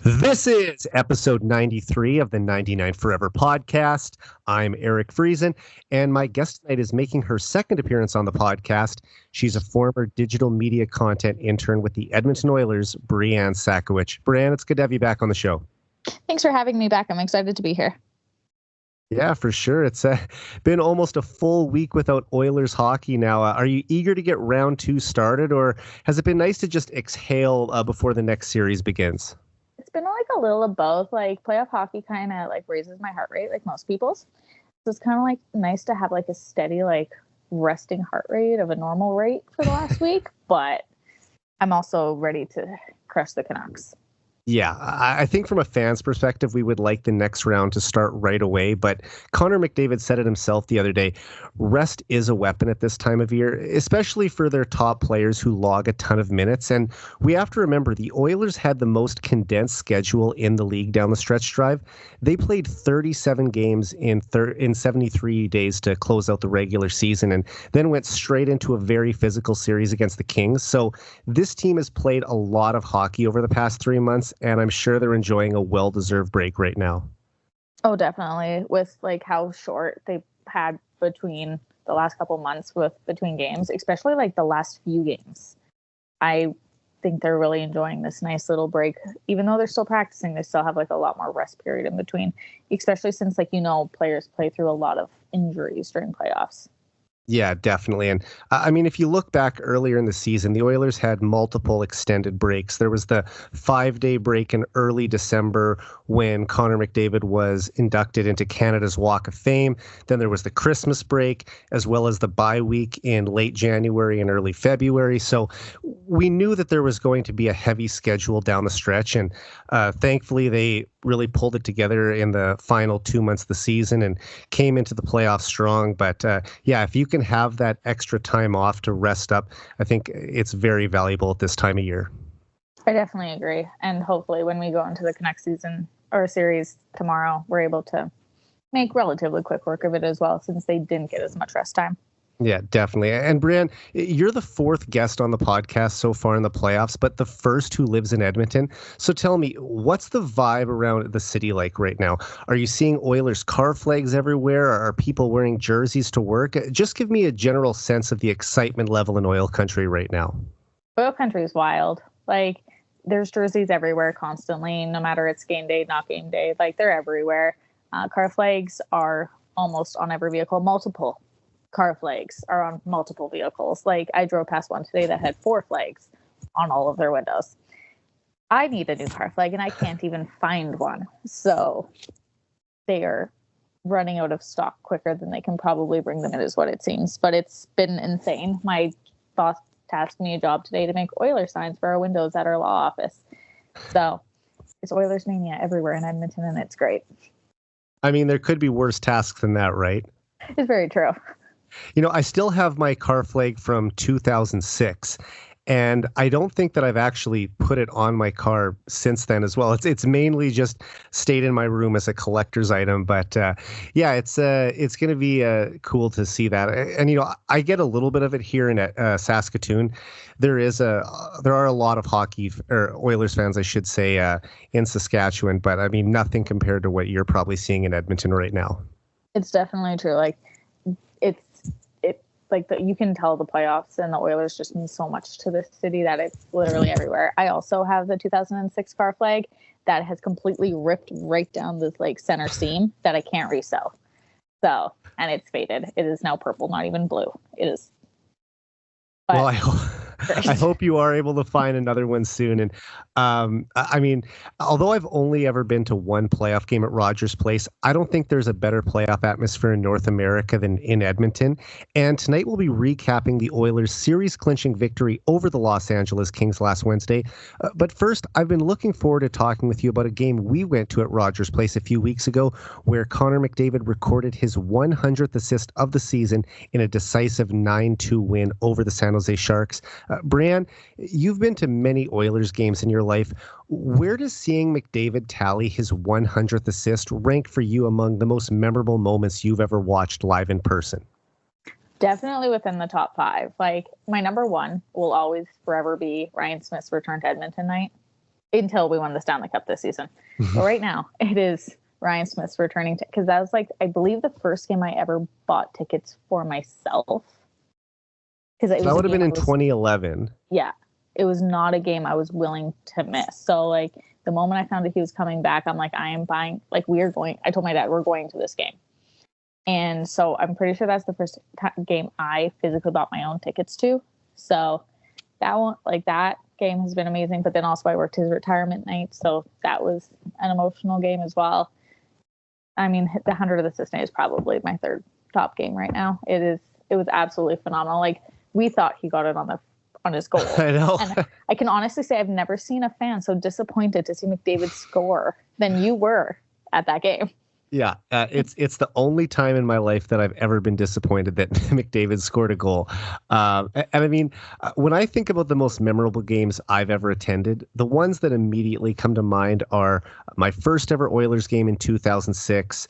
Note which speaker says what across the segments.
Speaker 1: This is episode 93 of the 99 Forever podcast. I'm Eric Friesen, and my guest tonight is making her second appearance on the podcast. She's a former digital media content intern with the Edmonton Oilers, Brianne Sakowich. Brianne, it's good to have you back on the show.
Speaker 2: Thanks for having me back. I'm excited to be here.
Speaker 1: Yeah, for sure. It's been almost a full week without Oilers hockey now. Are you eager to get round two started, or has it been nice to just exhale before the next series begins?
Speaker 2: It's been like a little of both. Like playoff hockey kind of like raises my heart rate, like most people's. So it's kind of like nice to have like a steady, like resting heart rate of a normal rate for the last week. But I'm also ready to crush the Canucks.
Speaker 1: Yeah, I think from a fan's perspective, we would like the next round to start right away. But Connor McDavid said it himself the other day. Rest is a weapon at this time of year, especially for their top players who log a ton of minutes. And we have to remember the Oilers had the most condensed schedule in the league down the stretch drive. They played 37 games in 73 days to close out the regular season and then went straight into a very physical series against the Kings. So this team has played a lot of hockey over the past 3 months. And I'm sure they're enjoying a well-deserved break right now.
Speaker 2: Oh, definitely. With like how short they've had between the last couple months between games, especially like the last few games. I think they're really enjoying this nice little break. Even though they're still practicing, they still have like a lot more rest period in between, especially since players play through a lot of injuries during playoffs.
Speaker 1: Yeah, definitely. And I mean, if you look back earlier in the season, the Oilers had multiple extended breaks. There was the 5-day break in early December when Connor McDavid was inducted into Canada's Walk of Fame. Then there was the Christmas break, as well as the bye week in late January and early February. So we knew that there was going to be a heavy schedule down the stretch. And thankfully, they really pulled it together in the final 2 months of the season and came into the playoffs strong. But yeah, if you can have that extra time off to rest up, I think it's very valuable at this time of year.
Speaker 2: I definitely agree. And hopefully when we go into the Canucks season or series tomorrow, we're able to make relatively quick work of it as well, since they didn't get as much rest time.
Speaker 1: Yeah, definitely. And Brianne, you're the fourth guest on the podcast so far in the playoffs, but the first who lives in Edmonton. So tell me, what's the vibe around the city like right now? Are you seeing Oilers car flags everywhere? Are people wearing jerseys to work? Just give me a general sense of the excitement level in oil country right now.
Speaker 2: Oil country is wild. Like, there's jerseys everywhere constantly, no matter it's game day, not game day. Like, they're everywhere. Car flags are almost on every vehicle. Multiple car flags are on multiple vehicles. Like, I drove past one today that had 4 flags on all of their windows. I need a new car flag and I can't even find one. So they are running out of stock quicker than they can probably bring them in, is what it seems. But it's been insane. My boss tasked me a job today to make Oilers signs for our windows at our law office. So it's Oilers mania everywhere in Edmonton, and it's great.
Speaker 1: I mean, there could be worse tasks than that, right?
Speaker 2: It's very true.
Speaker 1: You know, I still have my car flag from 2006, and I don't think that I've actually put it on my car since then as well. It's mainly just stayed in my room as a collector's item. But yeah, it's going to be cool to see that. And you know, I get a little bit of it here in Saskatoon. There are a lot of hockey or Oilers fans, I should say, in Saskatchewan. But I mean, nothing compared to what you're probably seeing in Edmonton right now.
Speaker 2: It's definitely true. Like, you can tell the playoffs and the Oilers just mean so much to the city that it's literally everywhere. I also have the 2006 car flag that has completely ripped right down this like center seam that I can't resell. So, and it's faded. It is now purple, not even blue. It is. But,
Speaker 1: well, I hope you are able to find another one soon. And I mean, although I've only ever been to one playoff game at Rogers Place, I don't think there's a better playoff atmosphere in North America than in Edmonton. And tonight we'll be recapping the Oilers' series-clinching victory over the Los Angeles Kings last Wednesday. But first, I've been looking forward to talking with you about a game we went to at Rogers Place a few weeks ago, where Connor McDavid recorded his 100th assist of the season in a decisive 9-2 win over the San Jose Sharks. Brianne, you've been to many Oilers games in your life. Where does seeing McDavid tally his 100th assist rank for you among the most memorable moments you've ever watched live in person?
Speaker 2: Definitely within the top 5. Like, my number one will always forever be Ryan Smith's return to Edmonton night. until we won the Stanley Cup this season. But right now, it is Ryan Smith's returning because that was like, I believe, the first game I ever bought tickets for myself.
Speaker 1: Because that would have been in 2011.
Speaker 2: Yeah, it was not a game I was willing to miss. So like the moment I found that he was coming back, I'm like, I am buying. Like I told my dad we're going to this game, and so I'm pretty sure that's the first game I physically bought my own tickets to. So that one, like that game has been amazing. But then also I worked his retirement night, so that was an emotional game as well. I mean, the 100th assist night is probably my third top game right now. It was absolutely phenomenal. Like we thought he got it on his goal.
Speaker 1: I know.
Speaker 2: And I can honestly say I've never seen a fan so disappointed to see McDavid score than you were at that game.
Speaker 1: Yeah, it's the only time in my life that I've ever been disappointed that McDavid scored a goal. And I mean, when I think about the most memorable games I've ever attended, the ones that immediately come to mind are my first ever Oilers game in 2006,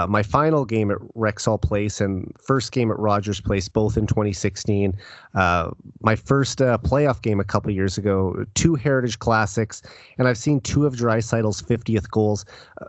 Speaker 1: my final game at Rexall Place, and first game at Rogers Place, both in 2016. My first playoff game a couple years ago, 2 Heritage Classics, and I've seen 2 of Draisaitl's 50th goals.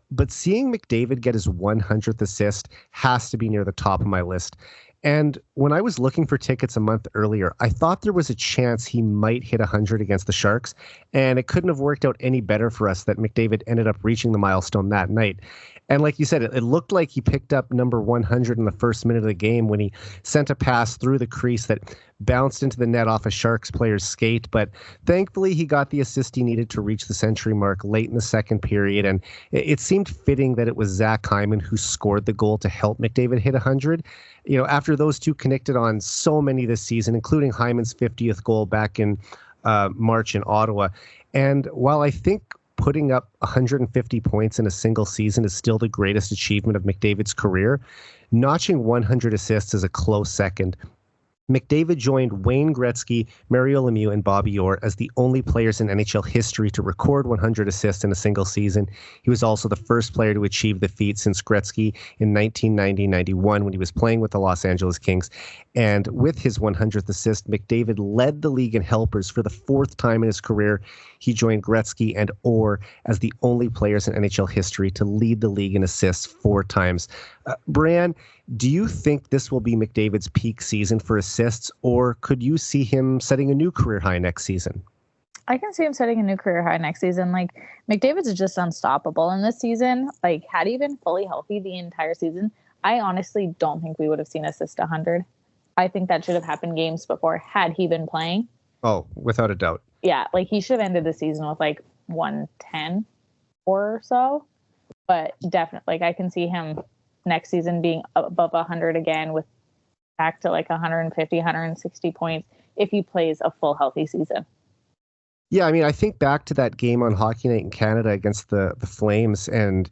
Speaker 1: But seeing McDavid get his 100th assist has to be near the top of my list. And when I was looking for tickets a month earlier, I thought there was a chance he might hit 100 against the Sharks, and it couldn't have worked out any better for us that McDavid ended up reaching the milestone that night. And like you said, it looked like he picked up number 100 in the first minute of the game when he sent a pass through the crease that bounced into the net off a Sharks player's skate. But thankfully, he got the assist he needed to reach the century mark late in the second period. And it seemed fitting that it was Zach Hyman who scored the goal to help McDavid hit 100. You know, after those two connected on so many this season, including Hyman's 50th goal back in March in Ottawa. And while I think putting up 150 points in a single season is still the greatest achievement of McDavid's career, notching 100 assists is a close second. McDavid joined Wayne Gretzky, Mario Lemieux, and Bobby Orr as the only players in NHL history to record 100 assists in a single season. He was also the first player to achieve the feat since Gretzky in 1990-91 when he was playing with the Los Angeles Kings. And with his 100th assist, McDavid led the league in helpers for the 4th time in his career. He joined Gretzky and Orr as the only players in NHL history to lead the league in assists 4 times. Brianne, do you think this will be McDavid's peak season for assists, or could you see him setting a new career high next season?
Speaker 2: I can see him setting a new career high next season. Like, McDavid's just unstoppable in this season. Like, had he been fully healthy the entire season, I honestly don't think we would have seen assist 100. I think that should have happened games before had he been playing.
Speaker 1: Oh, without a doubt.
Speaker 2: Yeah, like he should have ended the season with like 110 or so. But definitely, like, I can see him next season being above 100 again, with back to like 150, 160 points if he plays a full healthy season.
Speaker 1: Yeah, I mean, I think back to that game on Hockey Night in Canada against the Flames, and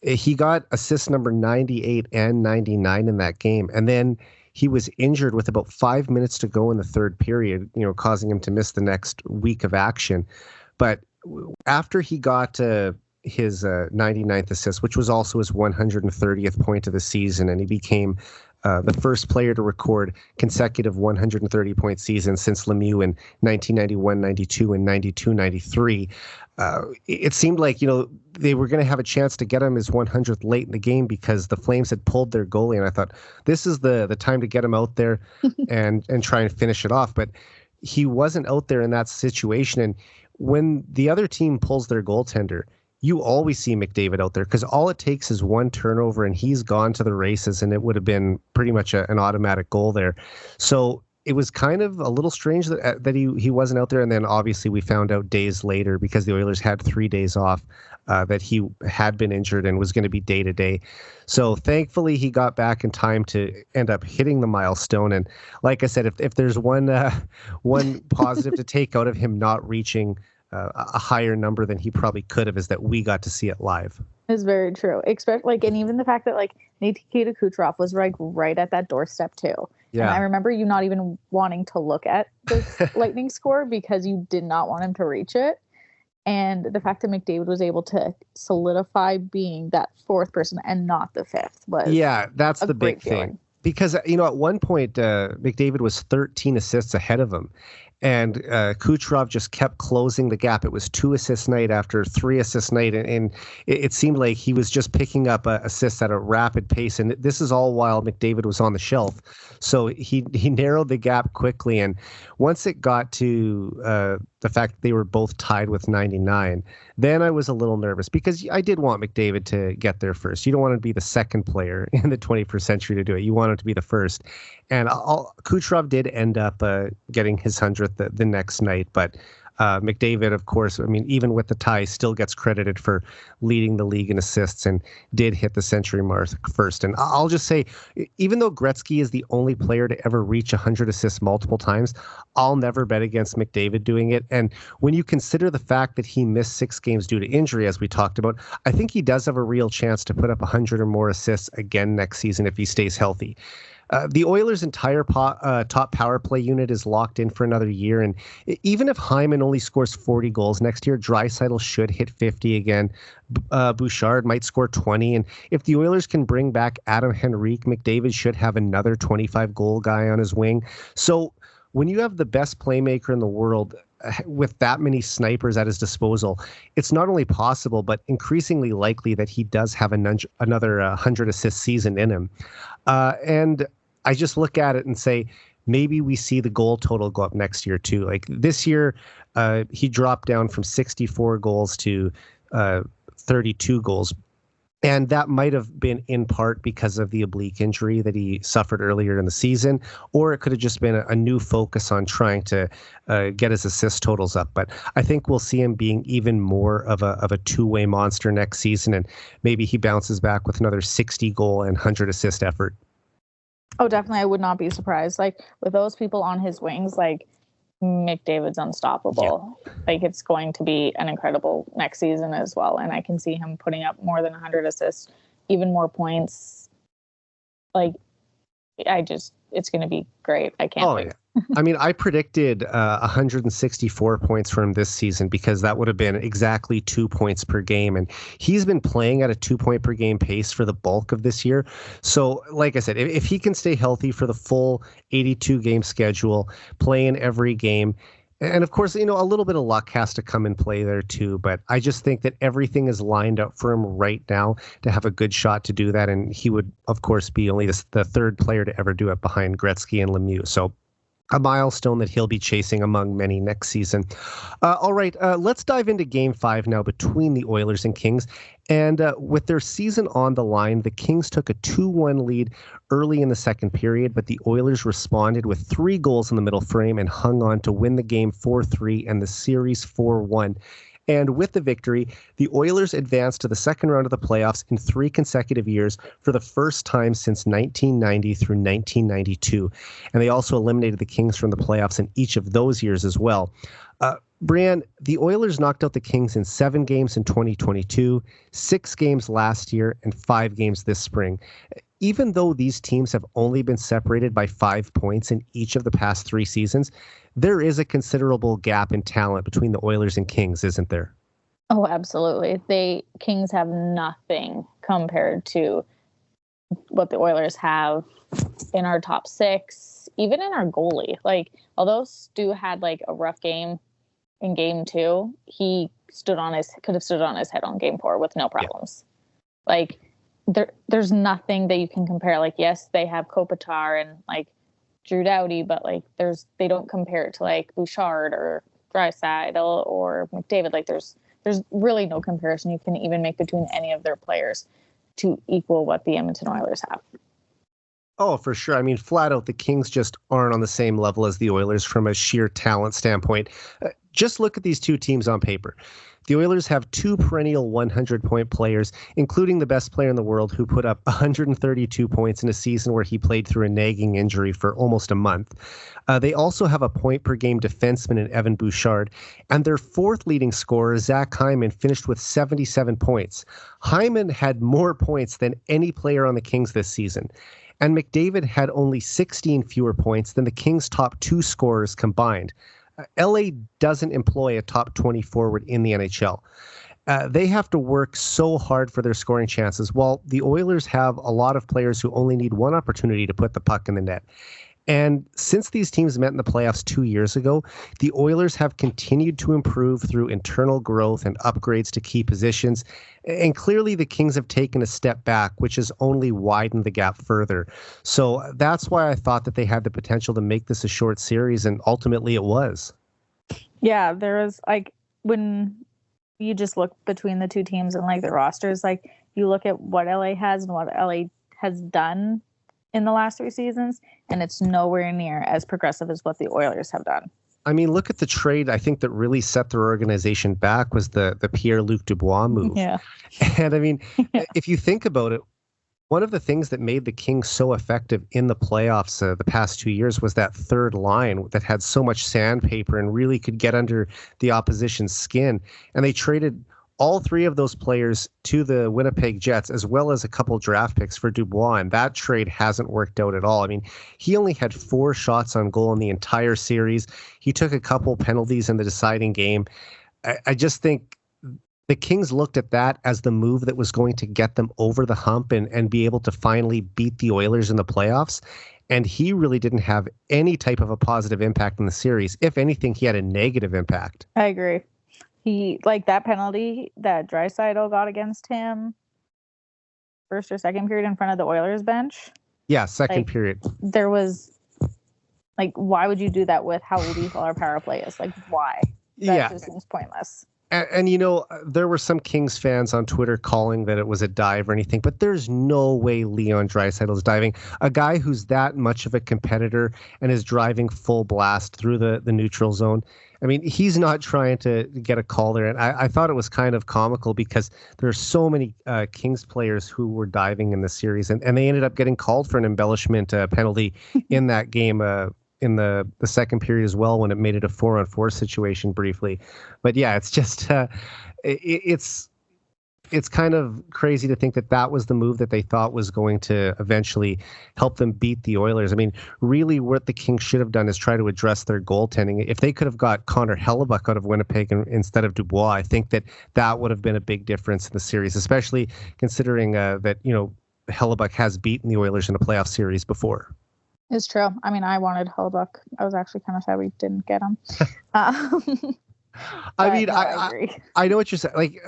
Speaker 1: he got assist number 98 and 99 in that game. And then he was injured with about 5 minutes to go in the third period, you know, causing him to miss the next week of action. But after he got his 99th assist, which was also his 130th point of the season, and he became the first player to record consecutive 130-point seasons since Lemieux in 1991-92 and 92-93. It seemed like, you know, they were going to have a chance to get him his 100th late in the game because the Flames had pulled their goalie, and I thought this is the time to get him out there and try and finish it off. But he wasn't out there in that situation, and when the other team pulls their goaltender, you always see McDavid out there because all it takes is one turnover and he's gone to the races, and it would have been pretty much an automatic goal there. So it was kind of a little strange that he wasn't out there. And then obviously we found out days later, because the Oilers had 3 days off, that he had been injured and was going to be day to day. So thankfully he got back in time to end up hitting the milestone. And like I said, if there's one positive to take out of him not reaching a higher number than he probably could have, is that we got to see it live.
Speaker 2: It's very true. And even the fact that like Nikita Kucherov was like right at that doorstep too. Yeah. And I remember you not even wanting to look at the Lightning score because you did not want him to reach it. And the fact that McDavid was able to solidify being that 4th person and not the 5th was
Speaker 1: that's the big thing. Because, you know, at one point, McDavid was 13 assists ahead of him. And Kucherov just kept closing the gap. It was 2 assist night after 3 assist night, and it seemed like he was just picking up assists at a rapid pace. And this is all while McDavid was on the shelf. So he narrowed the gap quickly. And once it got to the fact that they were both tied with 99, then I was a little nervous because I did want McDavid to get there first. You don't want to be the second player in the 21st century to do it. You want him to be the first. And Kucherov did end up getting his 100th the next night, but McDavid, of course, I mean, even with the tie, still gets credited for leading the league in assists and did hit the century mark first. And I'll just say, even though Gretzky is the only player to ever reach 100 assists multiple times, I'll never bet against McDavid doing it. And when you consider the fact that he missed 6 games due to injury, as we talked about, I think he does have a real chance to put up 100 or more assists again next season if he stays healthy. The Oilers' entire top power play unit is locked in for another year, and even if Hyman only scores 40 goals next year, Draisaitl should hit 50 again. Bouchard might score 20, and if the Oilers can bring back Adam Henrique, McDavid should have another 25-goal guy on his wing. So when you have the best playmaker in the world with that many snipers at his disposal, it's not only possible, but increasingly likely that he does have another 100-assist season in him. And I just look at it and say, maybe we see the goal total go up next year too. Like this year, he dropped down from 64 goals to 32 goals. And that might have been in part because of the oblique injury that he suffered earlier in the season, or it could have just been a new focus on trying to get his assist totals up. But I think we'll see him being even more of a two-way monster next season, and maybe he bounces back with another 60-goal and 100-assist effort.
Speaker 2: Oh, definitely. I would not be surprised. Like, with those people on his wings, like, McDavid's unstoppable. Yeah. Like, it's going to be an incredible next season as well. And I can see him putting up more than 100 assists, even more points. Like, it's going to be great. I can't wait.
Speaker 1: Yeah. I mean, I predicted 164 points for him this season because that would have been exactly 2 points per game. And he's been playing at a 2-point per game pace for the bulk of this year. So, like I said, if he can stay healthy for the full 82-game schedule, play in every game, and of course, a little bit of luck has to come and play there too. But I just think that everything is lined up for him right now to have a good shot to do that. And he would, of course, be only the third player to ever do it behind Gretzky and Lemieux. So a milestone that he'll be chasing among many next season. All right, let's dive into Game 5 now between the Oilers and Kings. And with their season on the line, the Kings took a 2-1 lead early in the second period, but the Oilers responded with 3 goals in the middle frame and hung on to win the game 4-3 and the series 4-1. And with the victory, the Oilers advanced to the second round of the playoffs in 3 consecutive years for the first time since 1990 through 1992. And they also eliminated the Kings from the playoffs in each of those years as well. Brianne, the Oilers knocked out the Kings in 7 games in 2022, 6 games last year, and 5 games this spring. Even though these teams have only been separated by 5 points in each of the past 3 seasons, there is a considerable gap in talent between the Oilers and Kings, isn't there?
Speaker 2: Oh, absolutely. The Kings have nothing compared to what the Oilers have in our top 6, even in our goalie. Like, although Stu had like a rough game in Game 2, he could have stood on his head on Game 4 with no problems. Yeah. Like, there's nothing that you can compare. Like, yes, they have Kopitar and like Drew Doughty, but like they don't compare it to like Bouchard or Draisaitl or McDavid. Like, there's really no comparison you can even make between any of their players to equal what the Edmonton Oilers have.
Speaker 1: Oh, for sure. I mean, flat out, the Kings just aren't on the same level as the Oilers from a sheer talent standpoint. Just look at these two teams on paper. The Oilers have 2 perennial 100-point players, including the best player in the world who put up 132 points in a season where he played through a nagging injury for almost a month. They also have a point-per-game defenseman in Evan Bouchard, and their 4th leading scorer, Zach Hyman, finished with 77 points. Hyman had more points than any player on the Kings this season. And McDavid had only 16 fewer points than the Kings' top 2 scorers combined. LA doesn't employ a top 20 forward in the NHL. They have to work so hard for their scoring chances, while the Oilers have a lot of players who only need one opportunity to put the puck in the net. And since these teams met in the playoffs 2 years ago, the Oilers have continued to improve through internal growth and upgrades to key positions. And clearly the Kings have taken a step back, which has only widened the gap further. So that's why I thought that they had the potential to make this a short series, and ultimately it was.
Speaker 2: Yeah, there was like when you just look between the two teams and like the rosters, like you look at what LA has and what LA has done in the last 3 seasons, and it's nowhere near as progressive as what the Oilers have done.
Speaker 1: I mean, look at the trade. I think that really set their organization back was the Pierre-Luc Dubois move.
Speaker 2: Yeah.
Speaker 1: And I mean, if you think about it, one of the things that made the Kings so effective in the playoffs the past 2 years was that third line that had so much sandpaper and really could get under the opposition's skin. And they traded all 3 of those players to the Winnipeg Jets, as well as a couple draft picks for Dubois, and that trade hasn't worked out at all. I mean, he only had 4 shots on goal in the entire series. He took a couple penalties in the deciding game. I just think the Kings looked at that as the move that was going to get them over the hump and be able to finally beat the Oilers in the playoffs. And he really didn't have any type of a positive impact in the series. If anything, he had a negative impact.
Speaker 2: I agree. He, like that penalty that Draisaitl got against him first or second period in front of the Oilers bench.
Speaker 1: Yeah, second period.
Speaker 2: There was, like, why would you do that with how lethal our power play is? Like, why? That just seems pointless.
Speaker 1: And, you know, there were some Kings fans on Twitter calling that it was a dive or anything, but there's no way Leon Draisaitl is diving. A guy who's that much of a competitor and is driving full blast through the neutral zone. I mean, he's not trying to get a call there. And I thought it was kind of comical because there are so many Kings players who were diving in the series, and they ended up getting called for an embellishment penalty in that game in the second period as well, when it made it a 4-on-4 situation briefly. But yeah, it's just it's kind of crazy to think that that was the move that they thought was going to eventually help them beat the Oilers. I mean, really what the Kings should have done is try to address their goaltending. If they could have got Connor Hellebuck out of Winnipeg instead of Dubois, I think that would have been a big difference in the series, especially considering that, you know, Hellebuck has beaten the Oilers in a playoff series before.
Speaker 2: It's true. I mean, I wanted Hellebuck. I was actually kind of sad we didn't get him.
Speaker 1: I mean, I agree. I know what you're saying. Like,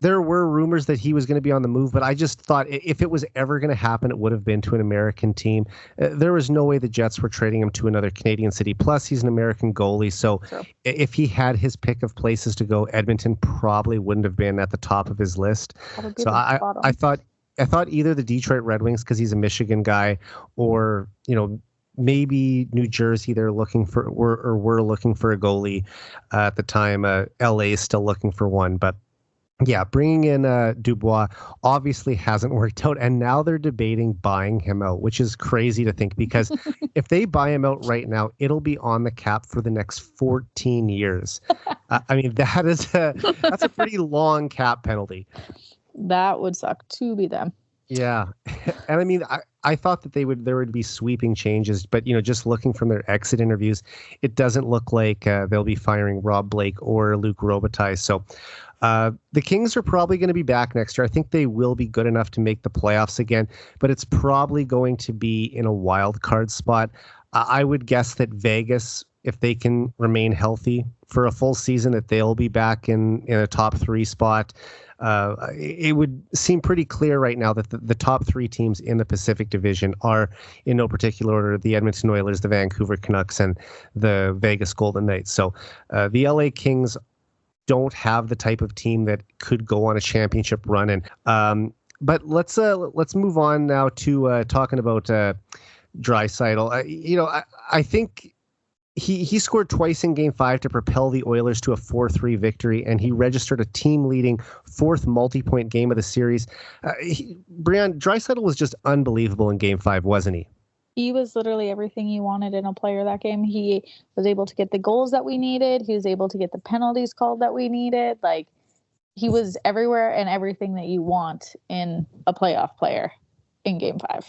Speaker 1: there were rumors that he was going to be on the move, but I just thought if it was ever going to happen, it would have been to an American team. There was no way the Jets were trading him to another Canadian city. Plus, he's an American goalie. So if he had his pick of places to go, Edmonton probably wouldn't have been at the top of his list. So I thought either the Detroit Red Wings, because he's a Michigan guy, or, you know, maybe New Jersey, they're looking for, we're looking for a goalie at the time. LA is still looking for one, but yeah, bringing in Dubois obviously hasn't worked out, and now they're debating buying him out, which is crazy to think, because if they buy him out right now, it'll be on the cap for the next 14 years. I mean, that's a pretty long cap penalty.
Speaker 2: That would suck to be them.
Speaker 1: Yeah, and I mean, I thought that there would be sweeping changes, but, you know, just looking from their exit interviews, it doesn't look like they'll be firing Rob Blake or Luc Robitaille. So the Kings are probably going to be back next year. I think they will be good enough to make the playoffs again, but it's probably going to be in a wild card spot. I would guess that Vegas, if they can remain healthy for a full season, that they'll be back in a top 3 spot. It would seem pretty clear right now that the top 3 teams in the Pacific Division are, in no particular order, the Edmonton Oilers, the Vancouver Canucks, and the Vegas Golden Knights. So the LA Kings don't have the type of team that could go on a championship run. And but let's move on now to talking about Draisaitl. You know, I think he scored twice in Game 5 to propel the Oilers to a 4-3 victory, and he registered a team-leading 4th multi-point game of the series. Brianne, Draisaitl was just unbelievable in Game 5, wasn't he?
Speaker 2: He was literally everything you wanted in a player that game. He was able to get the goals that we needed. He was able to get the penalties called that we needed. Like, he was everywhere and everything that you want in a playoff player in Game 5.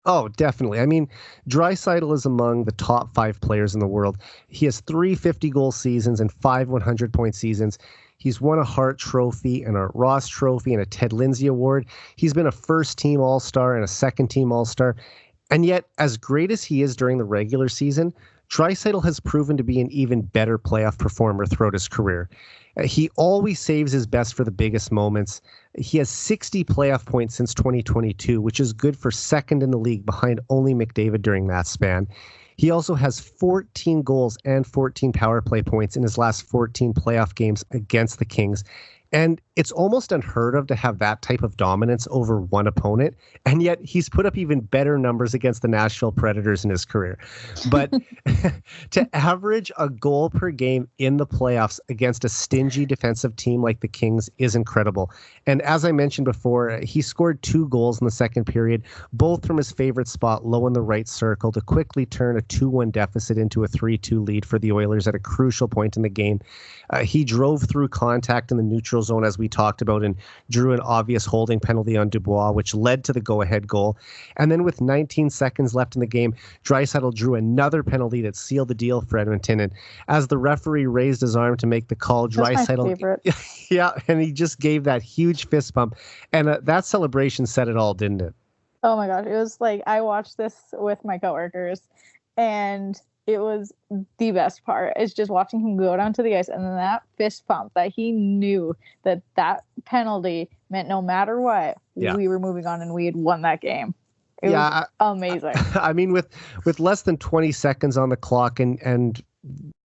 Speaker 1: Oh, definitely. I mean, Draisaitl is among the top 5 players in the world. He has 3 50-goal seasons and 5 100-point seasons. He's won a Hart Trophy and a Ross Trophy and a Ted Lindsay Award. He's been a first-team All-Star and a second-team All-Star. And yet, as great as he is during the regular season, Draisaitl has proven to be an even better playoff performer throughout his career. He always saves his best for the biggest moments. He has 60 playoff points since 2022, which is good for second in the league behind only McDavid during that span. He also has 14 goals and 14 power play points in his last 14 playoff games against the Kings. And it's almost unheard of to have that type of dominance over one opponent. And yet he's put up even better numbers against the Nashville Predators in his career. But to average a goal per game in the playoffs against a stingy defensive team like the Kings is incredible. And as I mentioned before, he scored 2 goals in the second period, both from his favorite spot, low in the right circle, to quickly turn a 2-1 deficit into a 3-2 lead for the Oilers at a crucial point in the game. He drove through contact in the neutral zone, as we talked about, and drew an obvious holding penalty on Dubois, which led to the go-ahead goal. And then with 19 seconds left in the game, Draisaitl drew another penalty that sealed the deal for Edmonton. And as the referee raised his arm to make the call, Draisaitl, yeah, and he just gave that huge fist bump. And that celebration said it all, didn't it?
Speaker 2: Oh my gosh, it was like, I watched this with my coworkers, and it was the best part. It's just watching him go down to the ice and then that fist pump, that he knew that penalty meant no matter what, we were moving on and we had won that game. It was amazing.
Speaker 1: I mean, with less than 20 seconds on the clock and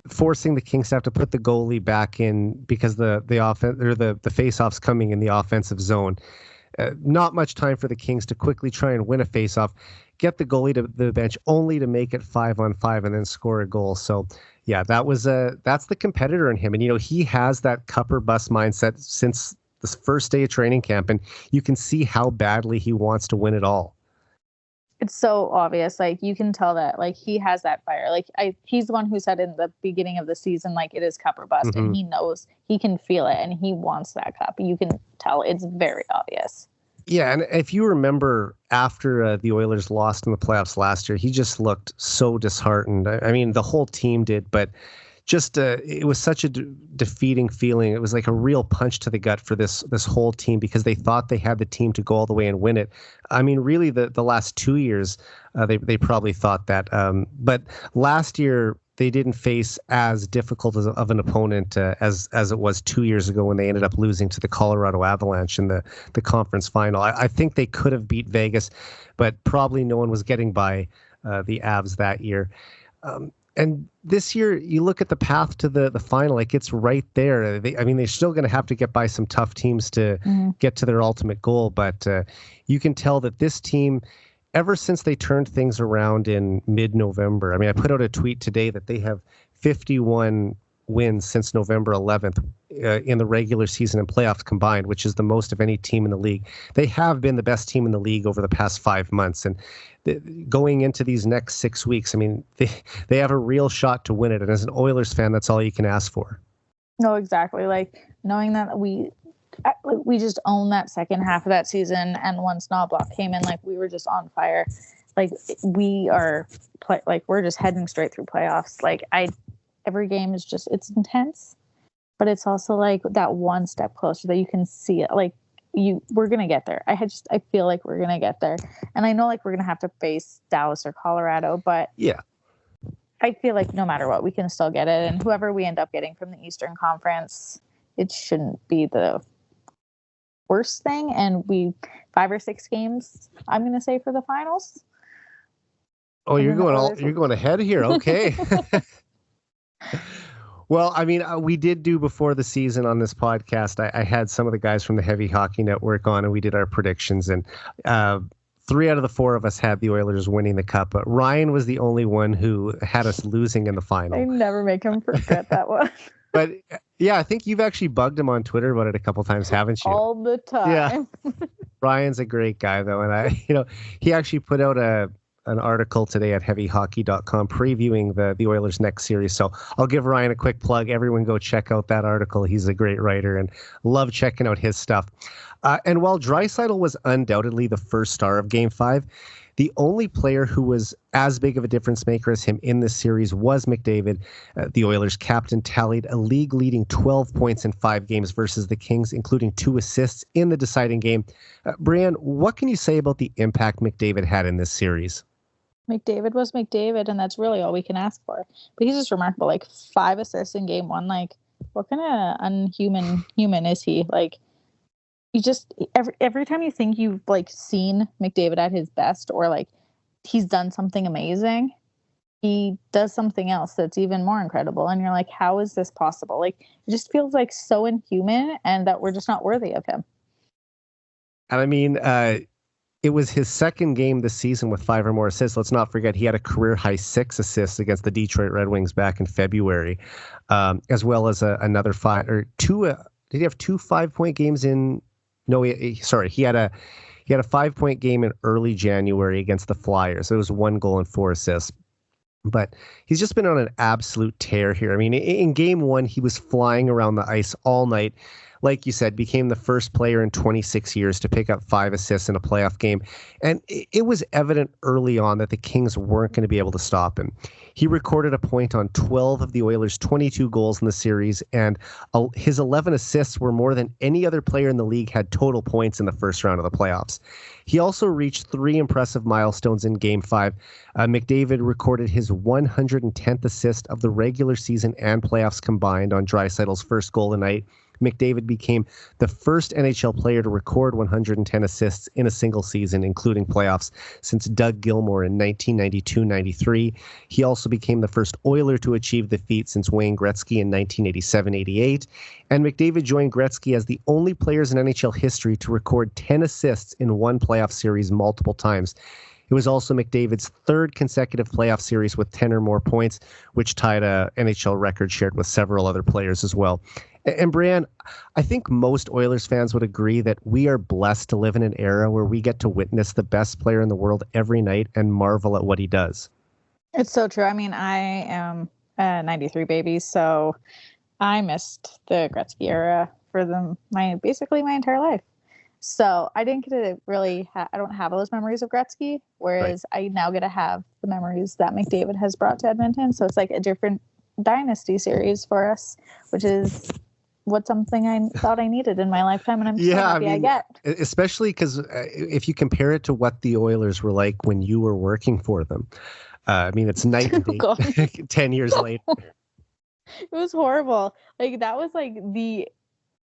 Speaker 1: forcing the Kings to have to put the goalie back in because the offense or the face-offs coming in the offensive zone. Not much time for the Kings to quickly try and win a face-off, get the goalie to the bench only to make it 5-on-5 and then score a goal. So yeah, that's the competitor in him. And, he has that cup or bust mindset since the first day of training camp, and you can see how badly he wants to win it all.
Speaker 2: It's so obvious. Like, you can tell that, like, he has that fire. Like, he's the one who said in the beginning of the season, like, it is cup or bust, and he knows, he can feel it, and he wants that cup. You can tell it's very obvious. Yeah,
Speaker 1: and if you remember after the Oilers lost in the playoffs last year, he just looked so disheartened. I mean, the whole team did, but just it was such a defeating feeling. It was like a real punch to the gut for this whole team because they thought they had the team to go all the way and win it. I mean, really, the last 2 years, they probably thought that. But last year, they didn't face as difficult of an opponent as it was 2 years ago when they ended up losing to the Colorado Avalanche in the conference final. I think they could have beat Vegas, but probably no one was getting by the Avs that year. And this year, you look at the path to the final, like it's right there. They're still going to have to get by some tough teams to get to their ultimate goal. But you can tell that this team, ever since they turned things around in mid-November, I put out a tweet today that they have 51 wins since November 11th in the regular season and playoffs combined, which is the most of any team in the league. They have been the best team in the league over the past 5 months. And going into these next 6 weeks, they have a real shot to win it. And as an Oilers fan, that's all you can ask for.
Speaker 2: No, exactly. Like, knowing that we just owned that second half of that season, and once Knobloch came in, like, we were just on fire. Like, we're just heading straight through playoffs. Like, every game is just, it's intense, but it's also like that one step closer that you can see it. Like, we're going to get there. I feel like we're going to get there. And I know, like, we're going to have to face Dallas or Colorado, but
Speaker 1: yeah,
Speaker 2: I feel like no matter what, we can still get it. And whoever we end up getting from the Eastern Conference, it shouldn't be the worst thing. And 5 or 6 games, I'm going to say, for the finals.
Speaker 1: Oh, you're going ahead here. Okay. Well, we did do before the season on this podcast. I had some of the guys from the Heavy Hockey Network on, and we did our predictions. And 3 out of the 4 of us had the Oilers winning the cup. But Ryan was the only one who had us losing in the final.
Speaker 2: I never make him forget that one.
Speaker 1: But yeah, I think you've actually bugged him on Twitter about it a couple times, haven't you?
Speaker 2: All the time.
Speaker 1: Yeah. Ryan's a great guy, though, and he actually put out an article today at heavyhockey.com previewing the Oilers' next series. So I'll give Ryan a quick plug. Everyone go check out that article. He's a great writer and love checking out his stuff. And while Draisaitl was undoubtedly the first star of Game 5, the only player who was as big of a difference maker as him in this series was McDavid. The Oilers' captain tallied a league-leading 12 points in 5 games versus the Kings, including 2 assists in the deciding game. Brianne, what can you say about the impact McDavid had in this series?
Speaker 2: McDavid was McDavid, and that's really all we can ask for. But he's just remarkable. Like 5 assists in game 1. Like, what kind of unhuman human is he? Like, you just every time you think you've like seen McDavid at his best, or like he's done something amazing, he does something else that's even more incredible, and you're like, how is this possible? Like, it just feels like so inhuman, and that we're just not worthy of him.
Speaker 1: And I mean, it was his second game this season with 5 or more assists. Let's not forget he had a career high 6 assists against the Detroit Red Wings back in February, as well as another 5 or 2. Did he have 2 5-point games in? No, he had a 5-point game in early January against the Flyers. It was 1 goal and 4 assists. But he's just been on an absolute tear here. I mean, in game 1, he was flying around the ice all night. Like you said, became the first player in 26 years to pick up 5 assists in a playoff game. And it was evident early on that the Kings weren't going to be able to stop him. He recorded a point on 12 of the Oilers' 22 goals in the series, and his 11 assists were more than any other player in the league had total points in the first round of the playoffs. He also reached 3 impressive milestones in Game 5. McDavid recorded his 110th assist of the regular season and playoffs combined on Draisaitl's first goal tonight. McDavid became the first NHL player to record 110 assists in a single season, including playoffs, since Doug Gilmour in 1992-93. He also became the first Oiler to achieve the feat since Wayne Gretzky in 1987-88. And McDavid joined Gretzky as the only players in NHL history to record 10 assists in one playoff series multiple times. It was also McDavid's 3rd consecutive playoff series with 10 or more points, which tied a NHL record shared with several other players as well. And Brianne, I think most Oilers fans would agree that we are blessed to live in an era where we get to witness the best player in the world every night and marvel at what he does.
Speaker 2: It's so true. I mean, I am a 93 baby, so I missed the Gretzky era for basically my entire life. So I didn't get to really, I don't have those memories of Gretzky, whereas I now get to have the memories that McDavid has brought to Edmonton. So it's like a different dynasty series for us, which is something I thought I needed in my lifetime, and I'm so happy I get.
Speaker 1: Especially because if you compare it to what the Oilers were like when you were working for them, I mean, it's night and day 10 years later.
Speaker 2: It was horrible. Like, that was like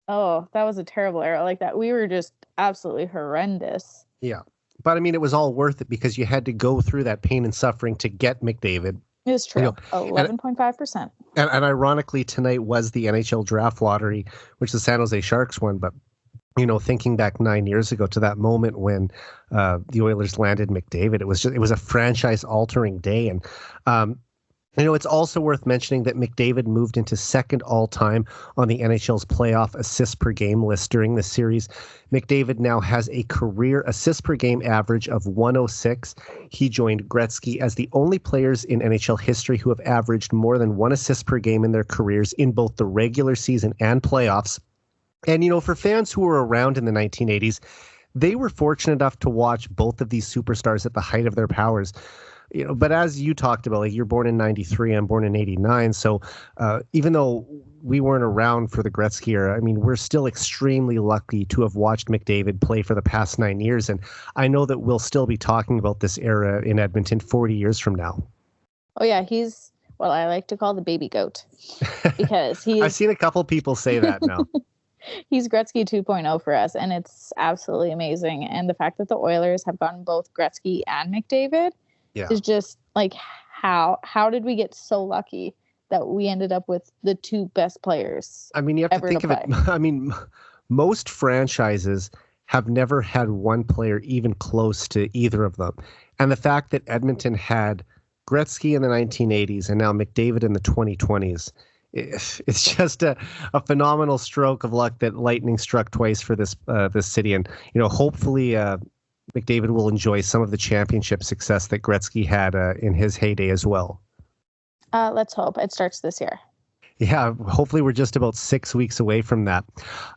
Speaker 2: that was a terrible era. Like, that we were just absolutely horrendous.
Speaker 1: Yeah. But I mean, it was all worth it because you had to go through that pain and suffering to get McDavid.
Speaker 2: It's true. 11.5%.
Speaker 1: And ironically, tonight was the NHL draft lottery, which the San Jose Sharks won. But, thinking back 9 years ago to that moment when the Oilers landed McDavid, it was a franchise altering day. And, it's also worth mentioning that McDavid moved into 2nd all-time on the NHL's playoff assists per game list during this series. McDavid now has a career assists per game average of 106. He joined Gretzky as the only players in NHL history who have averaged more than 1 assist per game in their careers in both the regular season and playoffs. And, for fans who were around in the 1980s, they were fortunate enough to watch both of these superstars at the height of their powers. But as you talked about, like, you're born in 93, I'm born in 89. So even though we weren't around for the Gretzky era, I mean, we're still extremely lucky to have watched McDavid play for the past 9 years. And I know that we'll still be talking about this era in Edmonton 40 years from now.
Speaker 2: Oh, yeah. He's what I like to call the baby goat, because
Speaker 1: I've seen a couple people say that now.
Speaker 2: He's Gretzky 2.0 for us, and it's absolutely amazing. And the fact that the Oilers have gotten both Gretzky and McDavid is just like, how did we get so lucky that we ended up with the 2 best players?
Speaker 1: I mean, you have to think of it. I mean, most franchises have never had one player even close to either of them. And the fact that Edmonton had Gretzky in the 1980s and now McDavid in the 2020s, it's just a phenomenal stroke of luck that lightning struck twice for this city. And, hopefully McDavid will enjoy some of the championship success that Gretzky had in his heyday as well.
Speaker 2: Let's hope it starts this year.
Speaker 1: Yeah, hopefully we're just about 6 weeks away from that.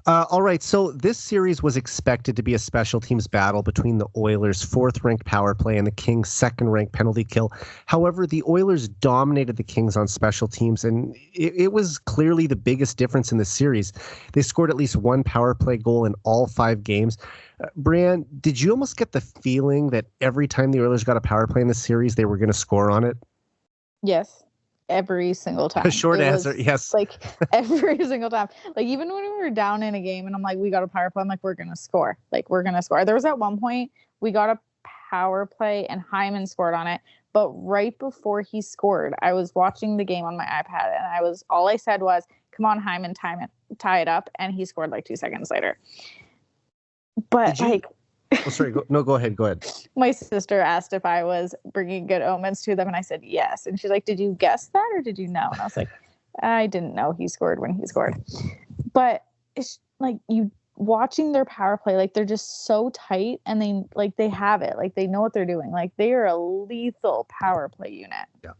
Speaker 1: All right, so this series was expected to be a special teams battle between the Oilers' fourth-ranked power play and the Kings' second-ranked penalty kill. However, the Oilers dominated the Kings on special teams, and it was clearly the biggest difference in the series. They scored at least one power play goal in all 5 games. Brianne, did you almost get the feeling that every time the Oilers got a power play in the series, they were going to score on it?
Speaker 2: Yes. Every single time.
Speaker 1: A short answer, yes.
Speaker 2: Like every single time. Like even when we were down in a game and I'm like, we got a power play, I'm like, we're going to score. Like we're going to score. There was at one point we got a power play and Hyman scored on it. But right before he scored, I was watching the game on my iPad and all I said was, come on, Hyman, tie it up. And he scored like 2 seconds later. But
Speaker 1: oh, sorry. Go ahead.
Speaker 2: My sister asked if I was bringing good omens to them, and I said yes. And she's like, did you guess that or did you know? And I was like, I didn't know he scored when he scored. But it's like you watching their power play, like they're just so tight and they have it. Like they know what they're doing. Like they are a lethal power play unit.
Speaker 1: Yeah.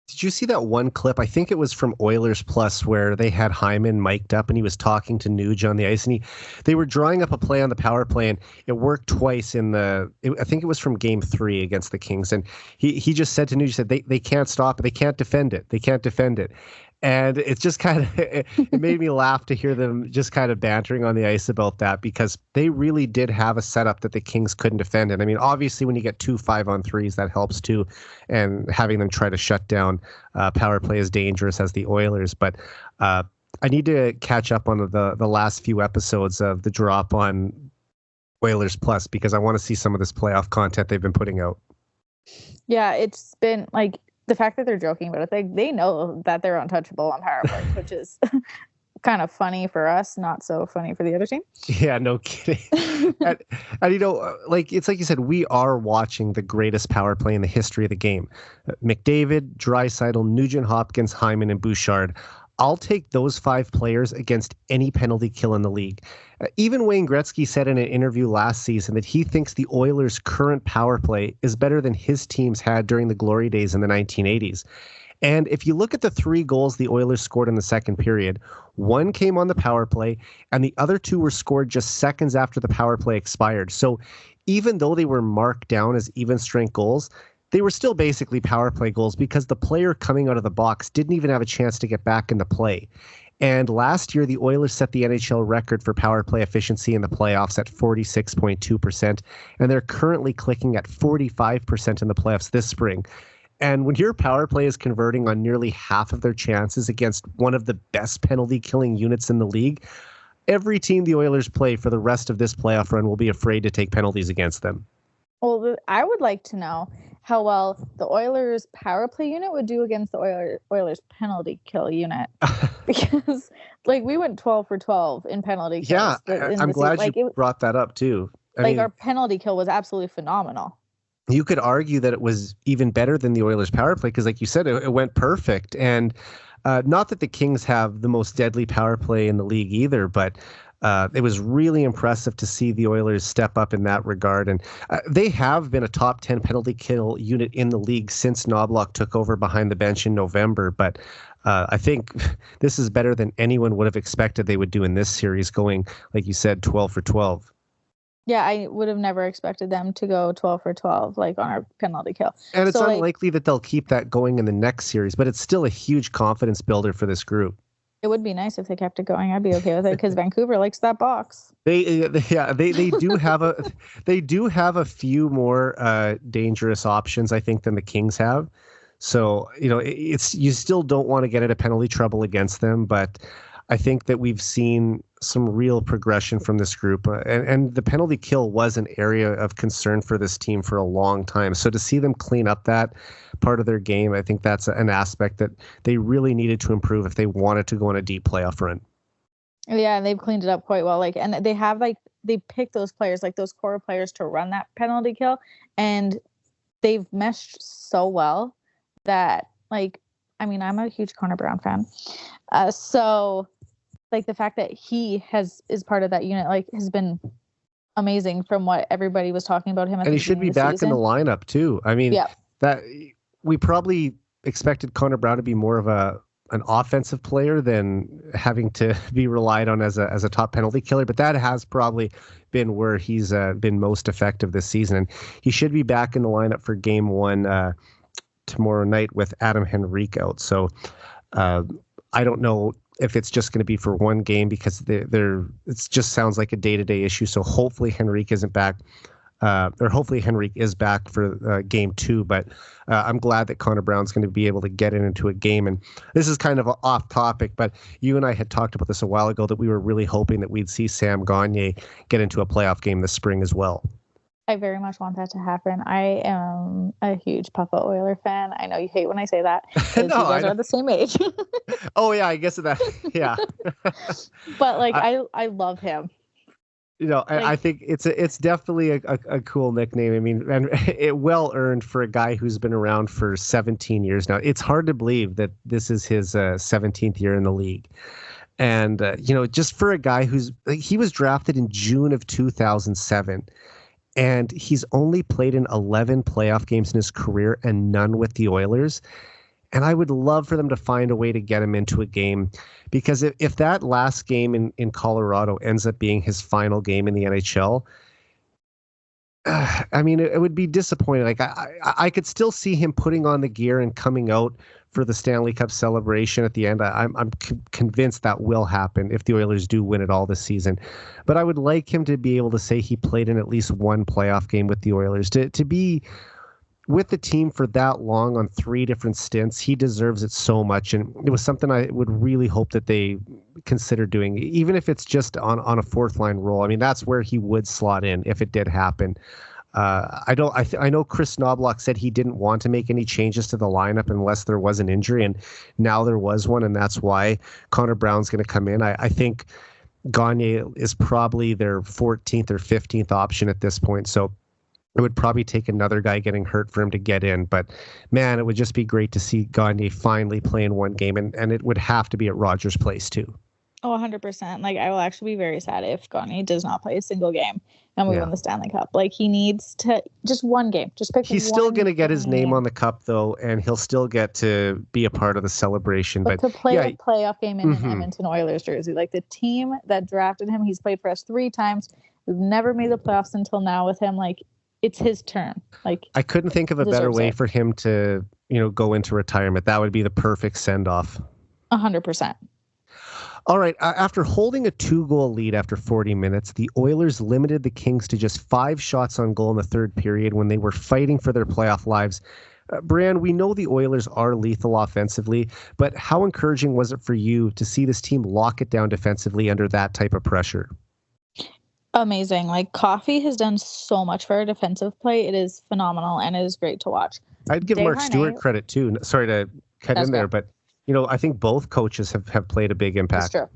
Speaker 1: Did you see that one clip? I think it was from Oilers Plus where they had Hyman mic'd up and he was talking to Nuge on the ice, and they were drawing up a play on the power play, and it worked twice I think it was from Game 3 against the Kings, and he just said to Nuge, he said they can't stop it, they can't defend it. And it just kind of it made me laugh to hear them just kind of bantering on the ice about that, because they really did have a setup that the Kings couldn't defend. And I mean, obviously, when you get 2 5-on-3s, that helps too. And having them try to shut down power play is dangerous as the Oilers. But I need to catch up on the last few episodes of the drop on Oilers Plus, because I want to see some of this playoff content they've been putting out.
Speaker 2: Yeah, it's been like, the fact that they're joking about it, they know that they're untouchable on power plays, which is kind of funny for us, not so funny for the other team.
Speaker 1: Yeah, no kidding. and it's like you said, we are watching the greatest power play in the history of the game. McDavid, Draisaitl, Nugent-Hopkins, Hyman, and Bouchard. I'll take those 5 players against any penalty kill in the league. Even Wayne Gretzky said in an interview last season that he thinks the Oilers' current power play is better than his teams had during the glory days in the 1980s. And if you look at the 3 goals the Oilers scored in the second period, 1 came on the power play, and the other 2 were scored just seconds after the power play expired. So even though they were marked down as even strength goals, they were still basically power play goals because the player coming out of the box didn't even have a chance to get back into play. And last year, the Oilers set the NHL record for power play efficiency in the playoffs at 46.2%, and they're currently clicking at 45% in the playoffs this spring. And when your power play is converting on nearly half of their chances against one of the best penalty killing units in the league, every team the Oilers play for the rest of this playoff run will be afraid to take penalties against them.
Speaker 2: Well, I would like to know how well the Oilers power play unit would do against the Oilers penalty kill unit, because like we went 12 for 12 in penalty kills.
Speaker 1: Yeah, I'm glad you brought that up too. I mean,
Speaker 2: our penalty kill was absolutely phenomenal.
Speaker 1: You could argue that it was even better than the Oilers power play because, like you said, it went perfect. And not that the Kings have the most deadly power play in the league either, but it was really impressive to see the Oilers step up in that regard. And they have been a top 10 penalty kill unit in the league since Knobloch took over behind the bench in November. But I think this is better than anyone would have expected they would do in this series, going, like you said, 12 for 12.
Speaker 2: Yeah, I would have never expected them to go 12 for 12, like on our penalty kill.
Speaker 1: And it's unlikely that they'll keep that going in the next series, but it's still a huge confidence builder for this group.
Speaker 2: It would be nice if they kept it going. I'd be okay with it because Vancouver likes that box.
Speaker 1: They do have a few more dangerous options, I think, than the Kings have. So, it's you still don't want to get into penalty trouble against them, but I think that we've seen some real progression from this group. And the penalty kill was an area of concern for this team for a long time. So to see them clean up that part of their game, I think that's an aspect that they really needed to improve if they wanted to go on a deep playoff run.
Speaker 2: Yeah, and they've cleaned it up quite well. And they have they pick those players, like those core players, to run that penalty kill. And they've meshed so well that, I'm a huge Connor Brown fan. So the fact that he is part of that unit, has been amazing from what everybody was talking about him.
Speaker 1: And he should be back in the lineup too. I mean, that we probably expected Connor Brown to be more of a an offensive player than having to be relied on as a top penalty killer. But that has probably been where he's been most effective this season. And he should be back in the lineup for game 1 tomorrow night with Adam Henrique out. So I don't know if it's just going to be for one game because it just sounds like a day-to-day issue. So hopefully Henrique isn't back. Or hopefully Henrique is back for game 2, but I'm glad that Connor Brown's going to be able to get into a game. And this is kind of off topic, but you and I had talked about this a while ago that we were really hoping that we'd see Sam Gagner get into a playoff game this spring as well.
Speaker 2: I very much want that to happen. I am a huge Papa Oiler fan. I know you hate when I say that because you guys are the same age.
Speaker 1: Oh yeah, I guess that. Yeah.
Speaker 2: But like, I love him.
Speaker 1: I think it's definitely a cool nickname. I mean, and it well earned for a guy who's been around for 17 years now. It's hard to believe that this is his 17th year in the league. And, just for a guy he was drafted in June of 2007, and he's only played in 11 playoff games in his career and none with the Oilers. And I would love for them to find a way to get him into a game, because if that last game in Colorado ends up being his final game in the NHL, I mean, it would be disappointing. Like I could still see him putting on the gear and coming out for the Stanley Cup celebration at the end. I'm convinced that will happen if the Oilers do win it all this season. But I would like him to be able to say he played in at least one playoff game with the Oilers. To be with the team for that long on 3 different stints, he deserves it so much. And it was something I would really hope that they consider doing, even if it's just on a 4th line role. I mean, that's where he would slot in if it did happen. I know Chris Knobloch said he didn't want to make any changes to the lineup unless there was an injury, and now there was one, and that's why Connor Brown's going to come in. I think Gagner is probably their 14th or 15th option at this point. So it would probably take another guy getting hurt for him to get in. But, man, it would just be great to see Gagner finally playing one game, and it would have to be at Rogers Place, too.
Speaker 2: Oh, 100%. Like, I will actually be very sad if Gagner does not play a single game and we win the Stanley Cup. Like, he needs to just one game. Just pick.
Speaker 1: He's still going to get his name on the cup, though, and he'll still get to be a part of the celebration. But
Speaker 2: to play a playoff game in an Edmonton Oilers jersey, like the team that drafted him, he's played for us 3 times. We've never made the playoffs until now with him. Like, it's his turn. Like,
Speaker 1: I couldn't think of a better way for him to, go into retirement. That would be the perfect send-off.
Speaker 2: 100%.
Speaker 1: All right. After holding a 2-goal lead after 40 minutes, the Oilers limited the Kings to just 5 shots on goal in the 3rd period when they were fighting for their playoff lives. Brianne, we know the Oilers are lethal offensively, but how encouraging was it for you to see this team lock it down defensively under that type of pressure?
Speaker 2: Amazing. Like, Coffey has done so much for our defensive play. It is phenomenal, and it is great to watch.
Speaker 1: I'd give Mark Stewart credit, too. Sorry to cut in there, but I think both coaches have played a big impact.
Speaker 2: It's true.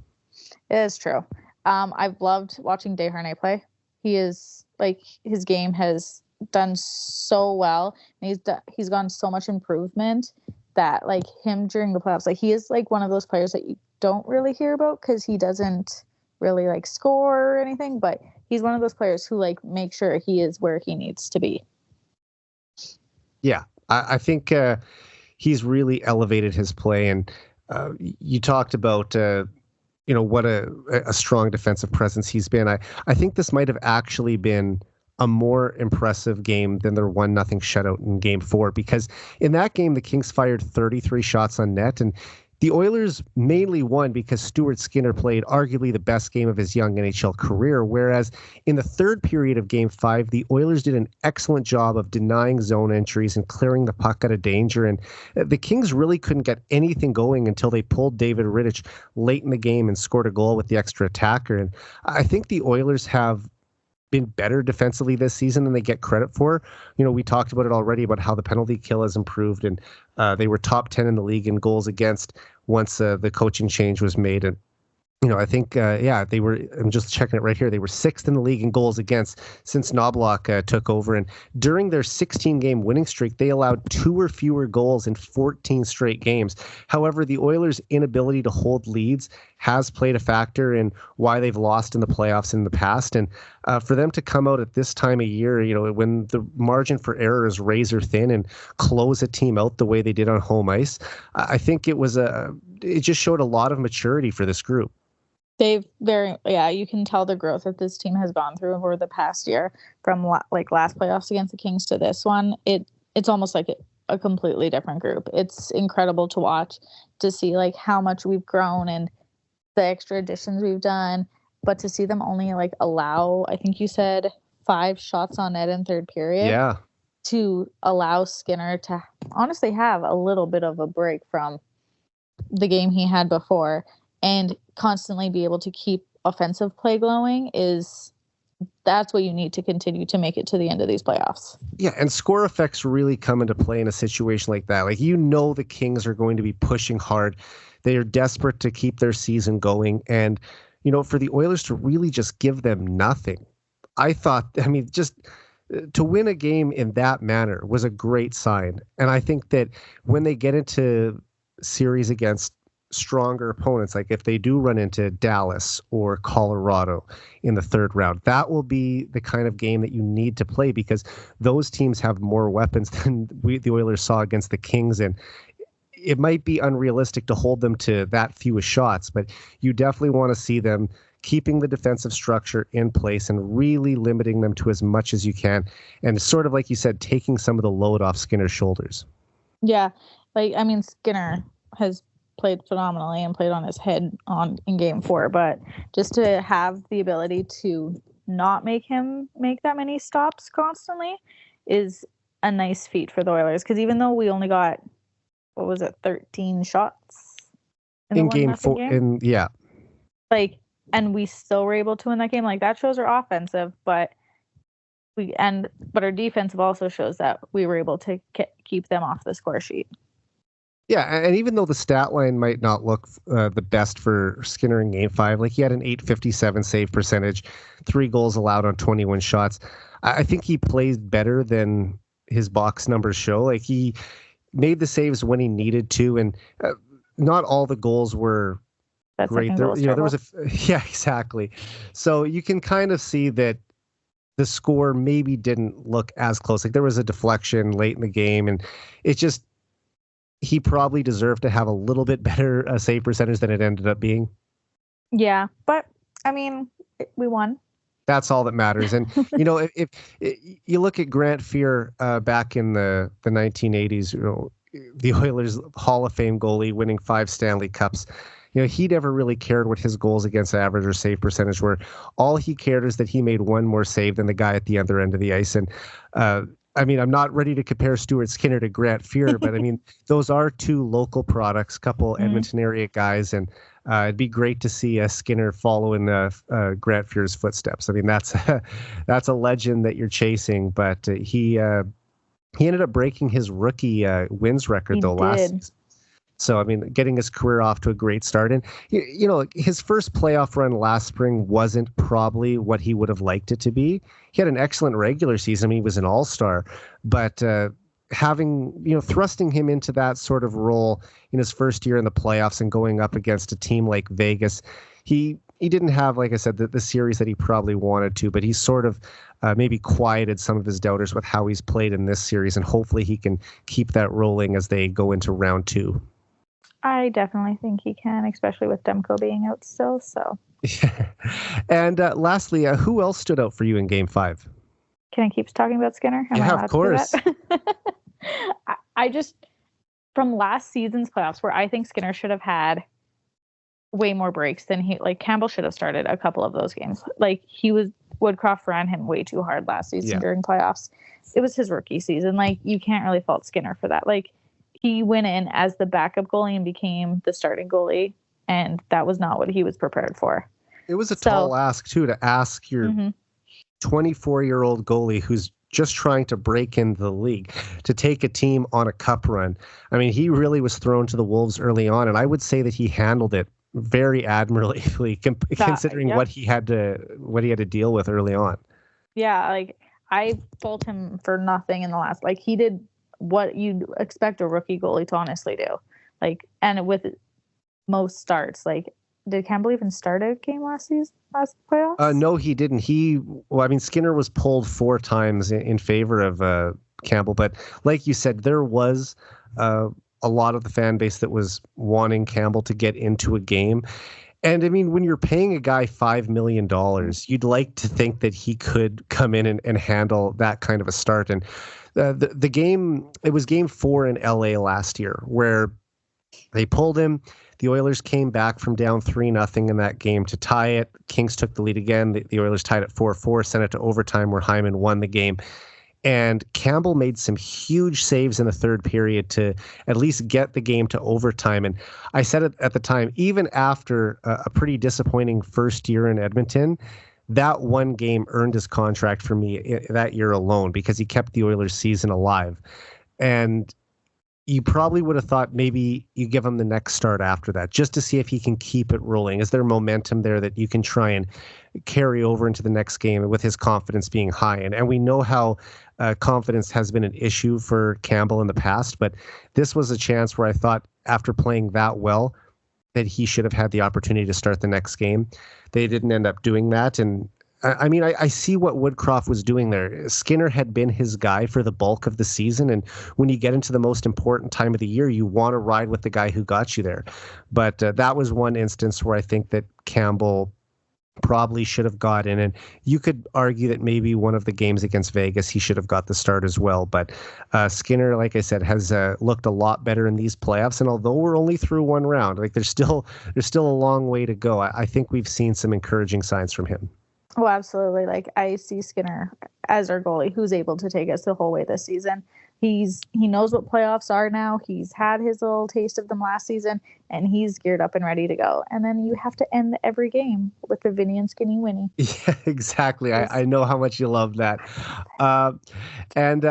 Speaker 2: It is true. I've loved watching Desharnais play. He is, like, his game has done so well. And he's gotten so much improvement that, like, him during the playoffs, like, he is, like, one of those players that you don't really hear about because he doesn't really, like, score or anything. But he's one of those players who, like, make sure he is where he needs to be.
Speaker 1: Yeah, I think he's really elevated his play, and you talked about what a strong defensive presence he's been. I think this might have actually been a more impressive game than their 1-0 shutout in Game 4, because in that game the Kings fired 33 shots on net, and the Oilers mainly won because Stuart Skinner played arguably the best game of his young NHL career, whereas in the 3rd period of Game 5, the Oilers did an excellent job of denying zone entries and clearing the puck out of danger, and the Kings really couldn't get anything going until they pulled David Rittich late in the game and scored a goal with the extra attacker. And I think the Oilers have been better defensively this season than they get credit for. We talked about it already about how the penalty kill has improved, and they were top 10 in the league in goals against once the coaching change was made. And I think, they were, I'm just checking it right here. They were sixth in the league in goals against since Knobloch took over. And during their 16-game winning streak, they allowed 2 or fewer goals in 14 straight games. However, the Oilers' inability to hold leads has played a factor in why they've lost in the playoffs in the past. And for them to come out at this time of year, when the margin for error is razor thin and close a team out the way they did on home ice, I think it just showed a lot of maturity for this group.
Speaker 2: You can tell the growth that this team has gone through over the past year from last playoffs against the Kings to this one. It's almost like a completely different group. It's incredible to watch, to see like how much we've grown and the extra additions we've done, but to see them only allow, I think you said 5 shots on net in third period.
Speaker 1: Yeah.
Speaker 2: To allow Skinner to honestly have a little bit of a break from the game he had before and constantly be able to keep offensive play glowing that's what you need to continue to make it to the end of these playoffs. Yeah,
Speaker 1: and score effects really come into play in a situation like that. The Kings are going to be pushing hard. They are desperate to keep their season going. And, for the Oilers to really just give them nothing, just to win a game in that manner was a great sign. And I think that when they get into series against stronger opponents, like if they do run into Dallas or Colorado in the third round, that will be the kind of game that you need to play, because those teams have more weapons than the Oilers saw against the Kings. And it might be unrealistic to hold them to that few shots, but you definitely want to see them keeping the defensive structure in place and really limiting them to as much as you can. And sort of like you said, taking some of the load off Skinner's shoulders.
Speaker 2: Yeah. Skinner has played phenomenally and played on his head in game 4, but just to have the ability to not make him make that many stops constantly is a nice feat for the Oilers, because even though we only got 13 shots
Speaker 1: in game 4
Speaker 2: and we still were able to win that game, that shows our offensive, but our defensive also shows that we were able to keep them off the score sheet.
Speaker 1: Yeah, and even though the stat line might not look the best for Skinner in Game 5, he had an .857 save percentage, 3 goals allowed on 21 shots. I think he plays better than his box numbers show. He made the saves when he needed to, and not all the goals were great. There was exactly. So you can kind of see that the score maybe didn't look as close. There was a deflection late in the game, and it just, he probably deserved to have a little bit better save percentage than it ended up being.
Speaker 2: Yeah, but we won.
Speaker 1: That's all that matters. And if you look at Grant Fear back in the 1980s, the Oilers Hall of Fame goalie winning 5 Stanley Cups, he never really cared what his goals against average or save percentage were. All he cared is that he made one more save than the guy at the other end of the ice. And I'm not ready to compare Stuart Skinner to Grant Fear, but those are 2 local products, couple Edmonton area guys, and it'd be great to see Skinner follow in Grant Fear's footsteps. That's a legend that you're chasing, but he ended up breaking his rookie wins record last season. So, getting his career off to a great start. And, his first playoff run last spring wasn't probably what he would have liked it to be. He had an excellent regular season. He was an all-star. But thrusting him into that sort of role in his first year in the playoffs and going up against a team like Vegas, he didn't have, like I said, the series that he probably wanted to, but he sort of maybe quieted some of his doubters with how he's played in this series, and hopefully he can keep that rolling as they go into round 2.
Speaker 2: I definitely think he can, especially with Demko being out still. So.
Speaker 1: And lastly, who else stood out for you in Game 5?
Speaker 2: Can I keep talking about Skinner?
Speaker 1: Of course.
Speaker 2: I just, from last season's playoffs, where I think Skinner should have had way more breaks than Campbell should have started a couple of those games. Woodcroft ran him way too hard last season during playoffs. It was his rookie season. You can't really fault Skinner for that. He went in as the backup goalie and became the starting goalie, and that was not what he was prepared for.
Speaker 1: It was a tall ask, too, to ask your 24-year-old goalie who's just trying to break into the league to take a team on a cup run. He really was thrown to the wolves early on, and I would say that he handled it very admirably considering
Speaker 2: yep.
Speaker 1: what he had to deal with early on.
Speaker 2: Yeah, like I fault him for nothing in the last. Like he did what you'd expect a rookie goalie to honestly do. Like, and with most starts, like did Campbell even start a game last playoffs?
Speaker 1: No, he didn't. Skinner was pulled 4 times in favor of Campbell, but like you said, there was a lot of the fan base that was wanting Campbell to get into a game. And I mean, when you're paying a guy $5 million, you'd like to think that he could come in and handle that kind of a start. And the game, it was game 4 in LA last year where they pulled him. The Oilers came back from down 3-0 in that game to tie it. Kings took the lead again. The Oilers tied it 4-4, sent it to overtime where Hyman won the game. And Campbell made some huge saves in the third period to at least get the game to overtime. And I said it at the time, even after a pretty disappointing first year in Edmonton, that one game earned his contract for me that year alone because he kept the Oilers season alive. And you probably would have thought maybe you give him the next start after that just to see if he can keep it rolling. Is there momentum there that you can try and carry over into the next game with his confidence being high? And we know how confidence has been an issue for Campbell in the past, but this was a chance where I thought after playing that well that he should have had the opportunity to start the next game. They didn't end up doing that. And I see what Woodcroft was doing there. Skinner had been his guy for the bulk of the season. And when you get into the most important time of the year, you want to ride with the guy who got you there. But that was one instance where I think that Campbell probably should have got in. And you could argue that maybe one of the games against Vegas, he should have got the start as well. But Skinner, like I said, has looked a lot better in these playoffs. And although we're only through one round, like there's still a long way to go. I think we've seen some encouraging signs from him.
Speaker 2: Oh, absolutely. Like I see Skinner as our goalie who's able to take us the whole way this season. He knows what playoffs are now. He's had his little taste of them last season, and he's geared up and ready to go. And then you have to end every game with the Vinny and Skinny Winnie.
Speaker 1: Yeah, exactly. I know how much you love that. And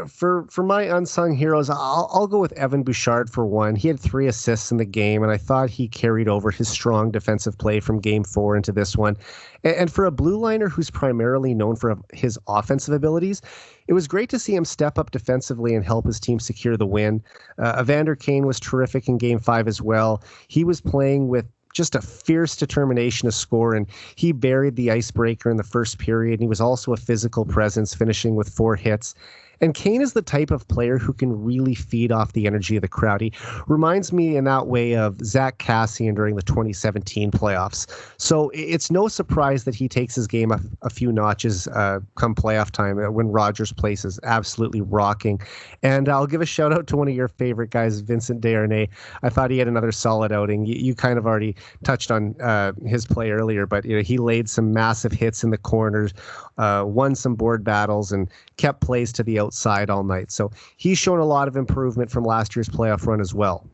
Speaker 1: for my unsung heroes, I'll go with Evan Bouchard for one. He had 3 assists in the game, and I thought he carried over his strong defensive play from game 4 into this one. And for a blue liner who's primarily known for his offensive abilities, it was great to see him step up defensively and help his team secure the win. Evander Kane was terrific in Game 5 as well. He was playing with just a fierce determination to score, and he buried the icebreaker in the first period. And he was also a physical presence, finishing with 4 hits. And Kane is the type of player who can really feed off the energy of the crowd. He reminds me in that way of Zach Kassian during the 2017 playoffs. So it's no surprise that he takes his game a few notches come playoff time when Rogers Place is absolutely rocking. And I'll give a shout out to one of your favorite guys, Vincent Desharnais. I thought he had another solid outing. You kind of already touched on his play earlier, but he laid some massive hits in the corners, won some board battles, and kept plays to the outside all night. So he's shown a lot of improvement from last year's playoff run as well.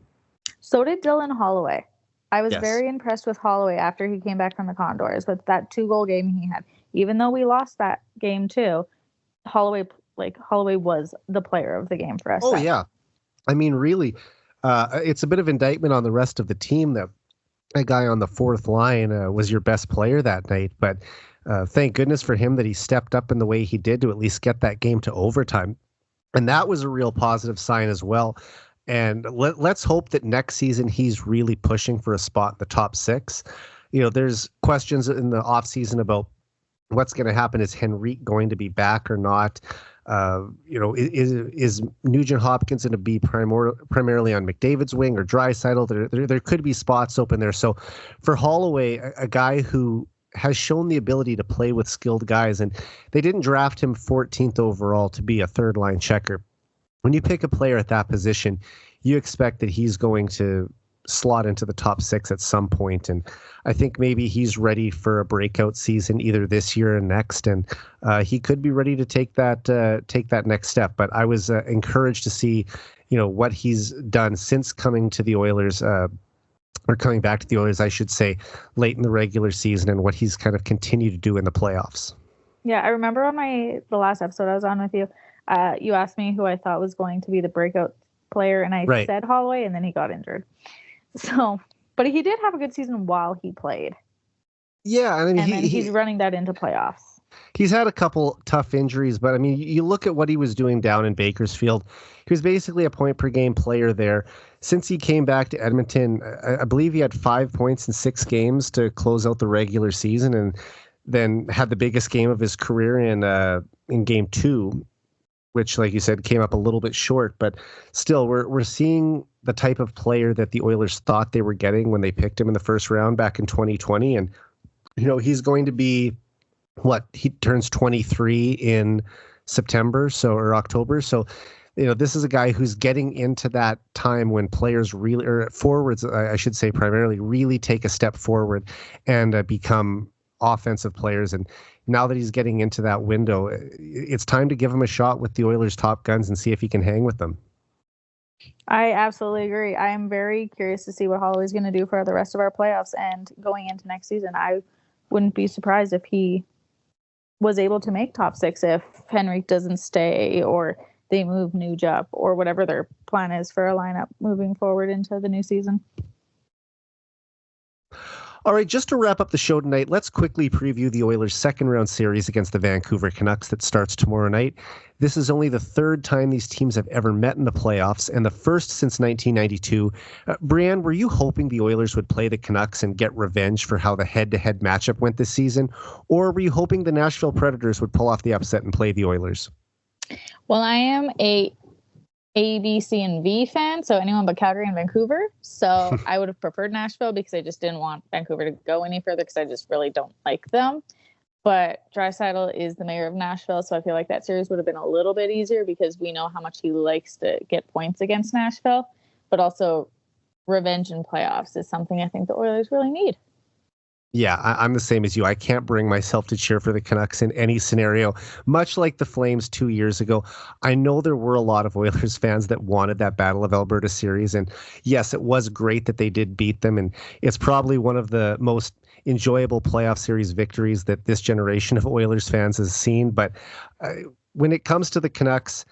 Speaker 2: So did Dylan Holloway. I was very impressed with Holloway after he came back from the Condors with that 2-goal game he had. Even though we lost that game too, Holloway was the player of the game for us.
Speaker 1: Oh, yeah. I mean, really, it's a bit of indictment on the rest of the team that a guy on the 4th line was your best player that night. But thank goodness for him that he stepped up in the way he did to at least get that game to overtime. And that was a real positive sign as well. And let's hope that next season he's really pushing for a spot in the top 6. There's questions in the offseason about what's going to happen. Is Henrique going to be back or not? Is Nugent Hopkins going to be primarily on McDavid's wing or Draisaitl? There could be spots open there. So for Holloway, a guy who has shown the ability to play with skilled guys, and they didn't draft him 14th overall to be a 3rd-line checker. When you pick a player at that position, you expect that he's going to slot into the top 6 at some point. And I think maybe he's ready for a breakout season either this year or next. And he could be ready to take that next step. But I was encouraged to see, what he's done since coming to the Oilers, or coming back to the Oilers, I should say, late in the regular season, and what he's kind of continued to do in the playoffs.
Speaker 2: Yeah, I remember on the last episode I was on with you, you asked me who I thought was going to be the breakout player, and I said Holloway, and then he got injured. So But he did have a good season while he played.
Speaker 1: Yeah, I mean,
Speaker 2: and then he's running that into playoffs.
Speaker 1: He's had a couple tough injuries, but I mean, you look at what he was doing down in Bakersfield. He was basically a point per game player there. Since he came back to Edmonton, I believe he had 5 points in 6 games to close out the regular season, and then had the biggest game of his career in game 2, which, like you said, came up a little bit short. But still, we're seeing the type of player that the Oilers thought they were getting when they picked him in the first round back in 2020, and he's going to be. He turns 23 in September, or October. So, this is a guy who's getting into that time when players really, or forwards, I should say primarily, really take a step forward and become offensive players. And now that he's getting into that window, it's time to give him a shot with the Oilers' top guns and see if he can hang with them.
Speaker 2: I absolutely agree. I am very curious to see what Holloway's going to do for the rest of our playoffs and going into next season. I wouldn't be surprised if he was able to make top 6 if Henrik doesn't stay or they move Nuge up or whatever their plan is for a lineup moving forward into the new season.
Speaker 1: All right, just to wrap up the show tonight, let's quickly preview the Oilers' second round series against the Vancouver Canucks that starts tomorrow night. This is only the 3rd time these teams have ever met in the playoffs and the first since 1992. Brianne, were you hoping the Oilers would play the Canucks and get revenge for how the head-to-head matchup went this season? Or were you hoping the Nashville Predators would pull off the upset and play the Oilers?
Speaker 2: Well, I am a B, C, and V fan, so anyone but Calgary and Vancouver. So I would have preferred Nashville because I just didn't want Vancouver to go any further because I just really don't like them. But Draisaitl is the mayor of Nashville, so I feel like that series would have been a little bit easier because we know how much he likes to get points against Nashville. But also, revenge in playoffs is something I think the Oilers really need.
Speaker 1: Yeah, I'm the same as you. I can't bring myself to cheer for the Canucks in any scenario, much like the Flames 2 years ago. I know there were a lot of Oilers fans that wanted that Battle of Alberta series. And yes, it was great that they did beat them. And it's probably one of the most enjoyable playoff series victories that this generation of Oilers fans has seen. But when it comes to the Canucks,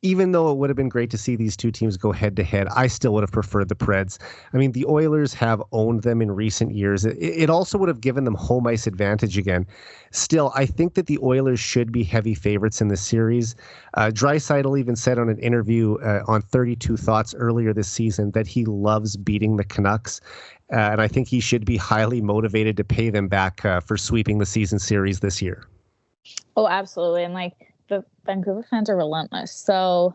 Speaker 1: even though it would have been great to see these two teams go head to head, I still would have preferred the Preds. I mean, the Oilers have owned them in recent years. It also would have given them home ice advantage again. Still, I think that the Oilers should be heavy favorites in this series. Draisaitl even said on an interview on 32 Thoughts earlier this season that he loves beating the Canucks. And I think he should be highly motivated to pay them back for sweeping the season series this year.
Speaker 2: Oh, absolutely. And the Vancouver fans are relentless. So,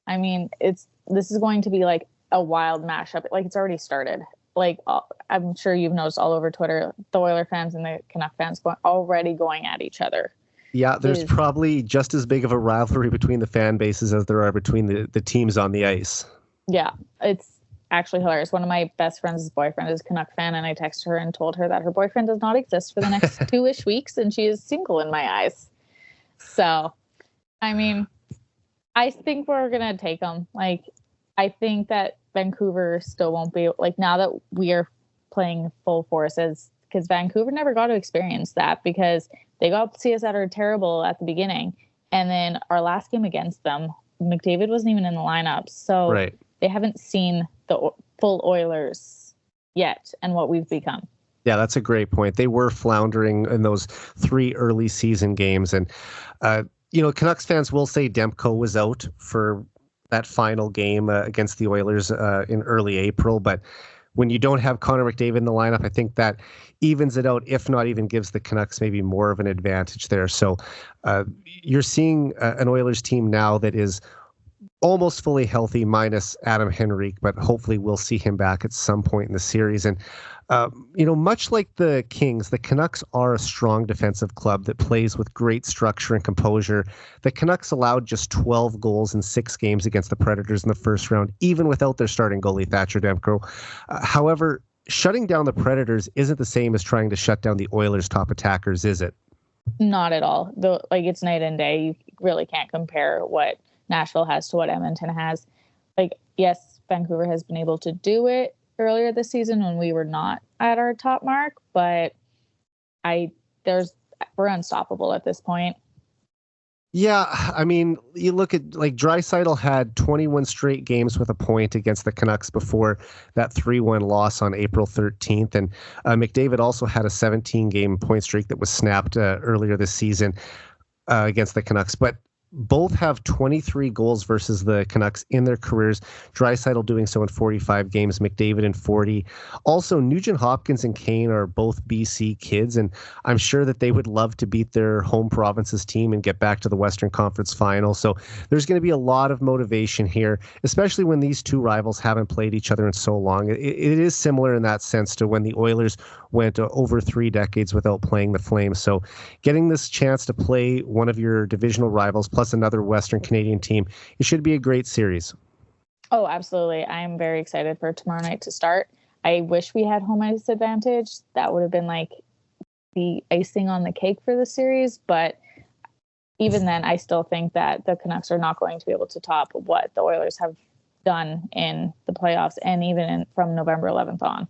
Speaker 2: I mean, this is going to be like a wild mashup. Like, it's already started. I'm sure you've noticed all over Twitter, the Oiler fans and the Canuck fans already going at each other.
Speaker 1: Yeah, there's probably just as big of a rivalry between the fan bases as there are between the teams on the ice. Yeah,
Speaker 2: it's actually hilarious. One of my best friends' boyfriend is a Canuck fan, and I texted her and told her that her boyfriend does not exist for the next 2-ish weeks, and she is single in my eyes. So, I mean, I think we're going to take them. I think that Vancouver still won't be, now that we are playing full forces, because Vancouver never got to experience that because they got to see us at our terrible at the beginning. And then our last game against them, McDavid wasn't even in the lineup. So
Speaker 1: right.
Speaker 2: They haven't seen the full Oilers yet and what we've become.
Speaker 1: Yeah, that's a great point. They were floundering in those 3 early season games. And, Canucks fans will say Demko was out for that final game against the Oilers in early April. But when you don't have Connor McDavid in the lineup, I think that evens it out, if not even gives the Canucks maybe more of an advantage there. So you're seeing an Oilers team now that is almost fully healthy minus Adam Henrique, but hopefully we'll see him back at some point in the series. And, much like the Kings, the Canucks are a strong defensive club that plays with great structure and composure. The Canucks allowed just 12 goals in 6 games against the Predators in the first round, even without their starting goalie, Thatcher Demko. However, shutting down the Predators isn't the same as trying to shut down the Oilers' top attackers, is it?
Speaker 2: Not at all. It's night and day. You really can't compare what Nashville has to what Edmonton has. Yes, Vancouver has been able to do it earlier this season when we were not at our top mark, but we're unstoppable at this point.
Speaker 1: Yeah, I mean, you look at like Draisaitl had 21 straight games with a point against the Canucks before that 3-1 loss on April 13th. And McDavid also had a 17-game point streak that was snapped earlier this season against the Canucks. But both have 23 goals versus the Canucks in their careers. Draisaitl doing so in 45 games, McDavid in 40. Also, Nugent Hopkins and Kane are both BC kids, and I'm sure that they would love to beat their home province's team and get back to the Western Conference Final. So there's going to be a lot of motivation here, especially when these two rivals haven't played each other in so long. It is similar in that sense to when the Oilers went over 3 decades without playing the Flames. So getting this chance to play one of your divisional rivals plus another Western Canadian team, it should be a great series.
Speaker 2: Oh, absolutely. I'm very excited for tomorrow night to start. I wish we had home ice advantage. That would have been like the icing on the cake for the series. But even then, I still think that the Canucks are not going to be able to top what the Oilers have done in the playoffs and even from November 11th on.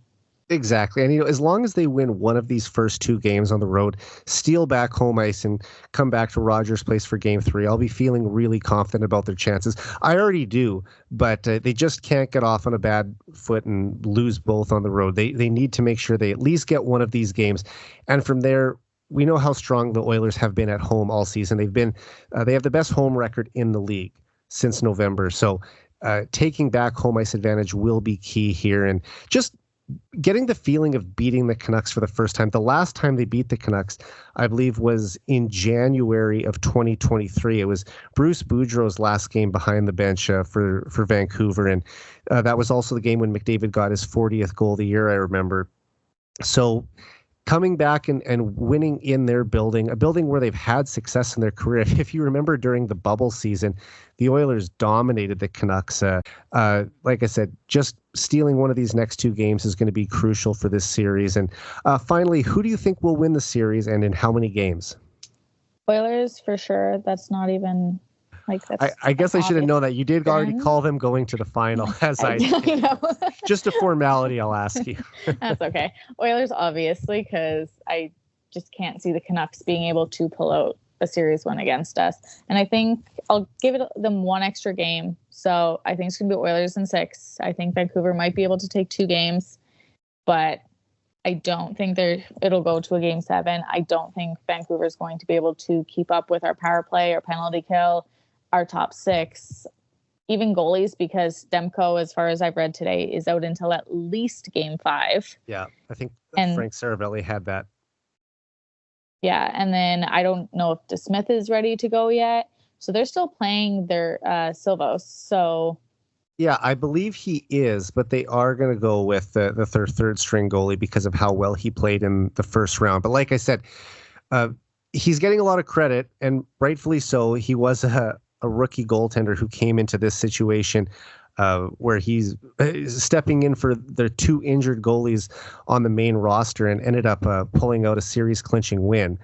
Speaker 1: Exactly. And, as long as they win one of these first 2 games on the road, steal back home ice and come back to Rogers Place for game 3, I'll be feeling really confident about their chances. I already do, but they just can't get off on a bad foot and lose both on the road. They need to make sure they at least get one of these games. And from there, we know how strong the Oilers have been at home all season. They have the best home record in the league since November. So taking back home ice advantage will be key here. And just getting the feeling of beating the Canucks for the first time. The last time they beat the Canucks, I believe, was in January of 2023. It was Bruce Boudreau's last game behind the bench for Vancouver. And that was also the game when McDavid got his 40th goal of the year, I remember. So coming back and winning in their building, a building where they've had success in their career. If you remember during the bubble season, the Oilers dominated the Canucks. Like I said, just stealing one of these next 2 games is going to be crucial for this series. And finally, who do you think will win the series and in how many games?
Speaker 2: Oilers, for sure. That's not even...
Speaker 1: I guess I should have known that. You did already call them going to the final, as I know. Just a formality, I'll ask you.
Speaker 2: That's okay. Oilers, obviously, because I just can't see the Canucks being able to pull out a series win against us. And I think I'll give them 1 extra game. So I think it's going to be Oilers in 6. I think Vancouver might be able to take 2 games, but I don't think it'll go to a game 7. I don't think Vancouver's going to be able to keep up with our power play or penalty kill, our top 6, even goalies, because Demko, as far as I've read today, is out until at least game 5.
Speaker 1: Yeah, I think Frank Saravelli had that.
Speaker 2: Yeah, and then I don't know if DeSmith is ready to go yet. So they're still playing their Silvos. So
Speaker 1: yeah, I believe he is, but they are going to go with the third string goalie because of how well he played in the first round. But like I said, he's getting a lot of credit, and rightfully so. He was a rookie goaltender who came into this situation where he's stepping in for the 2 injured goalies on the main roster and ended up pulling out a series clinching win.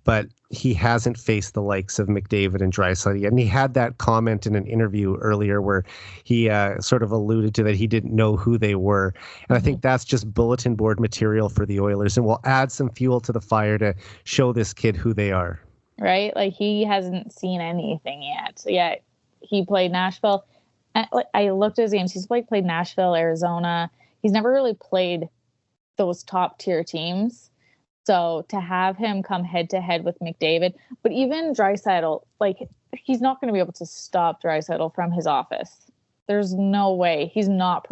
Speaker 1: But he hasn't faced the likes of McDavid and Draisaitl. And he had that comment in an interview earlier where he sort of alluded to that he didn't know who they were. And I think that's just bulletin board material for the Oilers and will add some fuel to the fire to show this kid who they are.
Speaker 2: Right? Like, he hasn't seen anything yet. So, yeah, he played Nashville. I looked at his games. He's played Nashville, Arizona. He's never really played those top tier teams. So to have him come head to head with McDavid, but even Draisaitl, like, he's not going to be able to stop Draisaitl from his office. There's no way he's not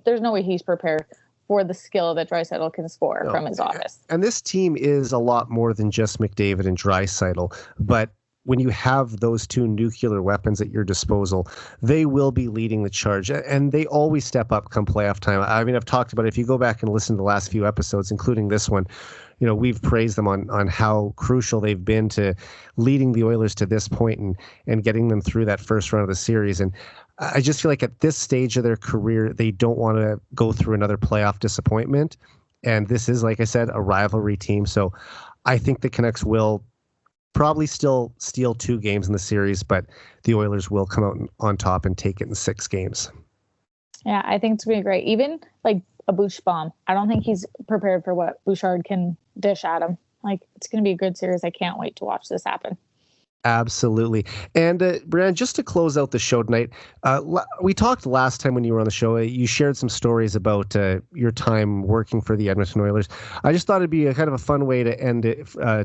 Speaker 2: there's no way he's prepared for the skill that Draisaitl can score from his office. And
Speaker 1: this team is a lot more than just McDavid and Draisaitl, but when you have those 2 nuclear weapons at your disposal, they will be leading the charge. And they always step up come playoff time. I mean, I've talked about it. If you go back and listen to the last few episodes, including this one, we've praised them on how crucial they've been to leading the Oilers to this point and getting them through that first round of the series. And I just feel like at this stage of their career, they don't want to go through another playoff disappointment. And this is, like I said, a rivalry team. So I think the Canucks will probably still steal 2 games in the series, but the Oilers will come out on top and take it in 6 games.
Speaker 2: Yeah, I think it's going to be great. Even like a Buchbaum, I don't think he's prepared for what Bouchard can dish at him. Like, it's going to be a good series. I can't wait to watch this happen.
Speaker 1: Absolutely. And Brianne, just to close out the show tonight, we talked last time when you were on the show, you shared some stories about your time working for the Edmonton Oilers. I just thought it'd be a kind of a fun way to end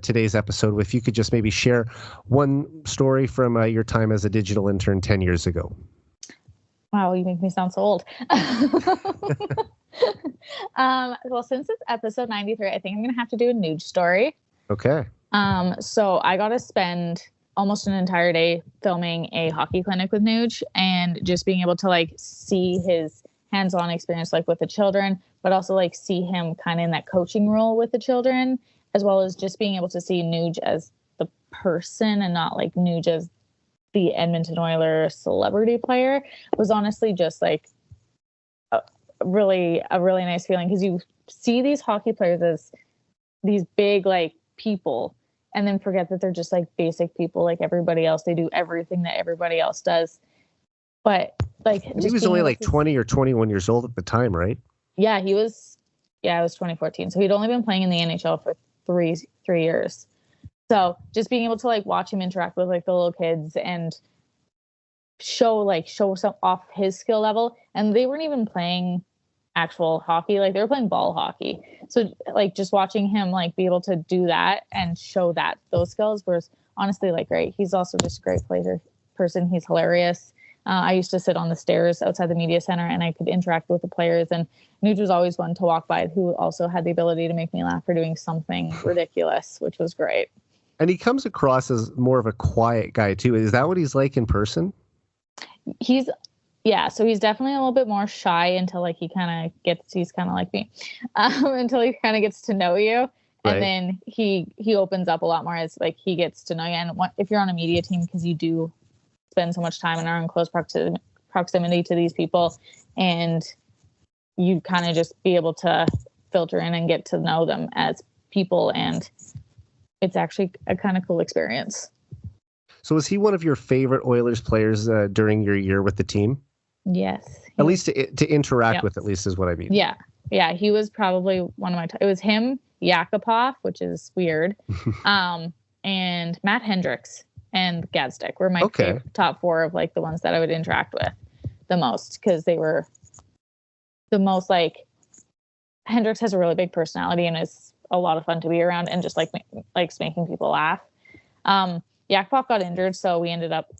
Speaker 1: today's episode if you could just maybe share one story from your time as a digital intern 10 years ago.
Speaker 2: Wow, you make me sound so old. Well, since it's episode 93, I think I'm going to have to do a nude story.
Speaker 1: Okay.
Speaker 2: So I got to spend almost an entire day filming a hockey clinic with Nuge, and just being able to like see his hands-on experience like with the children, but also like see him kind of in that coaching role with the children, as well as just being able to see Nuge as the person and not like Nuge as the Edmonton Oilers celebrity player, was honestly just like a really nice feeling, because you see these hockey players as these big like people, and then forget that they're just like basic people like everybody else. They do everything that everybody else does. But like,
Speaker 1: he was only like 20 or 21 years old at the time, right?
Speaker 2: Yeah, it was 2014. So he'd only been playing in the NHL for three years. So just being able to like watch him interact with like the little kids and show some off his skill level. And they weren't even playing actual hockey, like they were playing ball hockey. So like just watching him like be able to do that and show that those skills was honestly like great. He's also just a great person. He's hilarious. I used to sit on the stairs outside the media center and I could interact with the players, and Nuge was always one to walk by who also had the ability to make me laugh for doing something ridiculous, which was great. And
Speaker 1: he comes across as more of a quiet guy too. Is that what he's like in person?
Speaker 2: So he's definitely a little bit more shy until like he's kind of like me, until he kind of gets to know you.
Speaker 1: Right.
Speaker 2: And then he opens up a lot more as like he gets to know you. And if you're on a media team, because you do spend so much time and are in close proximity to these people, and you kind of just be able to filter in and get to know them as people. And it's actually a kind of cool experience.
Speaker 1: So was he one of your favorite Oilers players during your year with the team?
Speaker 2: Yes.
Speaker 1: At least to interact with, at least, is what I mean.
Speaker 2: Yeah. Yeah. He was probably one of my, it was him, Yakupov, which is weird. And Matt Hendricks and Gazdic were my top four of like the ones that I would interact with the most, because they were the most like, Hendricks has a really big personality and is a lot of fun to be around, and just like likes making people laugh. Yakupov got injured, so we ended up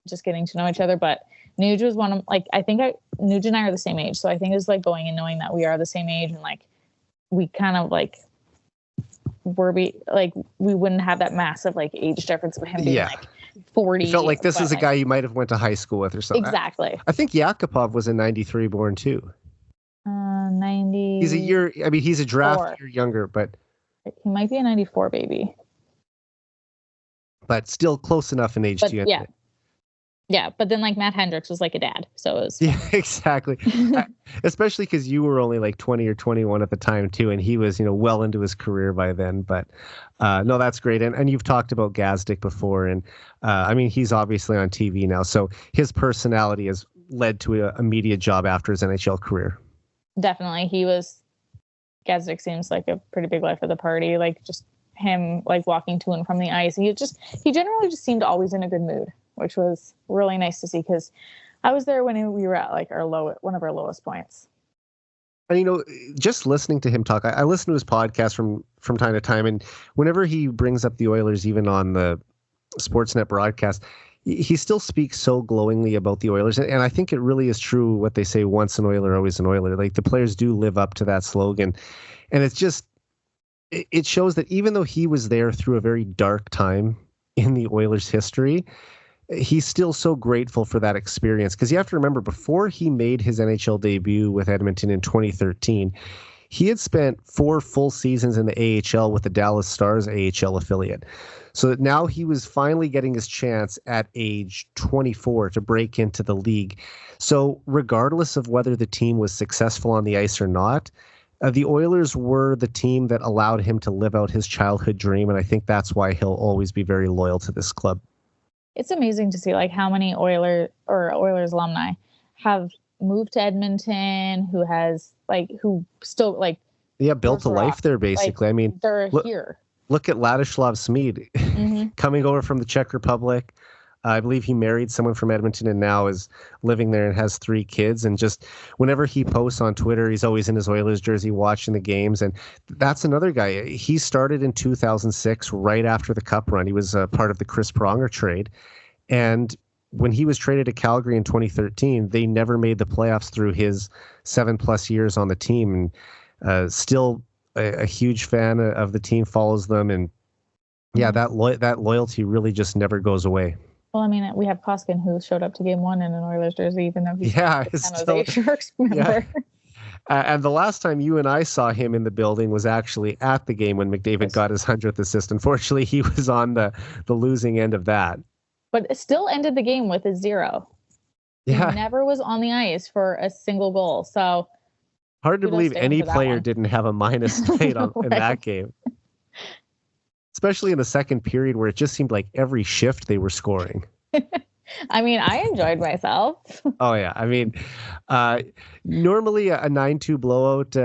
Speaker 2: just getting to know each other. But Nuge was one of like, Nuge and I are the same age, so I think it was like going and knowing that we are the same age, and like we kind of like we wouldn't have that massive like age difference of him being like 40.
Speaker 1: You felt like this is a guy you might have went to high school with or something.
Speaker 2: Exactly.
Speaker 1: I think Yakupov was a 93 born too.
Speaker 2: 90.
Speaker 1: He's a year. I mean, he's a draft year younger, but
Speaker 2: he might be a 94 baby.
Speaker 1: But still close enough in age to you.
Speaker 2: Yeah. Yeah, but then like Matt Hendricks was like a dad, so it was.
Speaker 1: Yeah, exactly. Especially because you were only like 20 or 21 at the time too, and he was, well into his career by then. But no, that's great. And you've talked about Gazdic before, and I mean, he's obviously on TV now, so his personality has led to a media job after his NHL career.
Speaker 2: Definitely, Gazdic seems like a pretty big life of the party. Like just him like walking to and from the ice. He generally just seemed always in a good mood, which was really nice to see, because I was there when we were at like one of our lowest points.
Speaker 1: And just listening to him talk, I listen to his podcast from time to time, and whenever he brings up the Oilers, even on the Sportsnet broadcast, he still speaks so glowingly about the Oilers. And I think it really is true what they say, once an Oiler, always an Oiler. Like the players do live up to that slogan. And it's just, it shows that even though he was there through a very dark time in the Oilers' history, he's still so grateful for that experience. Because you have to remember, before he made his NHL debut with Edmonton in 2013, he had spent 4 full seasons in the AHL with the Dallas Stars AHL affiliate. So now he was finally getting his chance at age 24 to break into the league. So regardless of whether the team was successful on the ice or not, the Oilers were the team that allowed him to live out his childhood dream. And I think that's why he'll always be very loyal to this club.
Speaker 2: It's amazing to see like how many Oilers alumni have moved to Edmonton, who still like,
Speaker 1: built a life there basically.
Speaker 2: Like, they're here.
Speaker 1: look at Ladislav Smid coming over from the Czech Republic. I believe he married someone from Edmonton and now is living there and has 3 kids. And just whenever he posts on Twitter, he's always in his Oilers jersey watching the games. And that's another guy. He started in 2006, right after the Cup run. He was part of the Chris Pronger trade. And when he was traded to Calgary in 2013, they never made the playoffs through his 7+ years on the team. And still a huge fan of the team, follows them. And yeah, that loyalty really just never goes away.
Speaker 2: Well, I mean, we have Koskin, who showed up to Game 1 in an Oilers jersey, even though he's
Speaker 1: a
Speaker 2: San Jose Sharks member.
Speaker 1: Yeah. And the last time you and I saw him in the building was actually at the game when McDavid got his 100th assist. Unfortunately, he was on the losing end of that.
Speaker 2: But it still ended the game with a 0.
Speaker 1: Yeah.
Speaker 2: He never was on the ice for a single goal. So
Speaker 1: hard to believe any player didn't have a minus tonight in that game. Especially in the second period where it just seemed like every shift they were scoring.
Speaker 2: I mean, I enjoyed myself.
Speaker 1: Oh, yeah. I mean, normally a 9-2 blowout,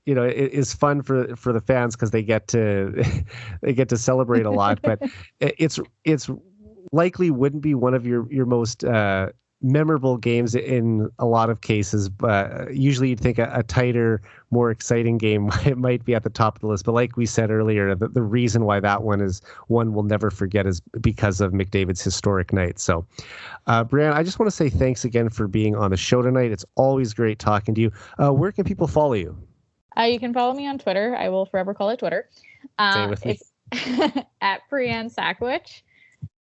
Speaker 1: is fun for the fans because they get to celebrate a lot. But it's likely wouldn't be one of your most memorable games in a lot of cases, but usually you'd think a tighter, more exciting game might be at the top of the list. But like we said earlier, the reason why that one is one we'll never forget is because of McDavid's historic night. So, Brianne, I just want to say thanks again for being on the show tonight. It's always great talking to you. Where can people follow you?
Speaker 2: You can follow me on Twitter. I will forever call it Twitter.
Speaker 1: Same with me.
Speaker 2: It's at Brianne Sakowich.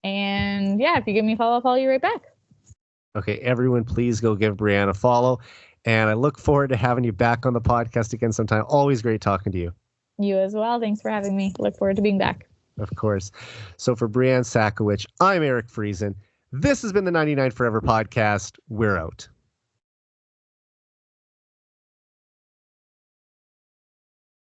Speaker 2: And yeah, if you give me a follow, I'll follow you right back.
Speaker 1: Okay, everyone, please go give Brianne a follow. And I look forward to having you back on the podcast again sometime. Always great talking to you.
Speaker 2: You as well. Thanks for having me. Look forward to being back.
Speaker 1: Of course. So for Brianne Sakowich, I'm Eric Friesen. This has been the 99 Forever podcast. We're out.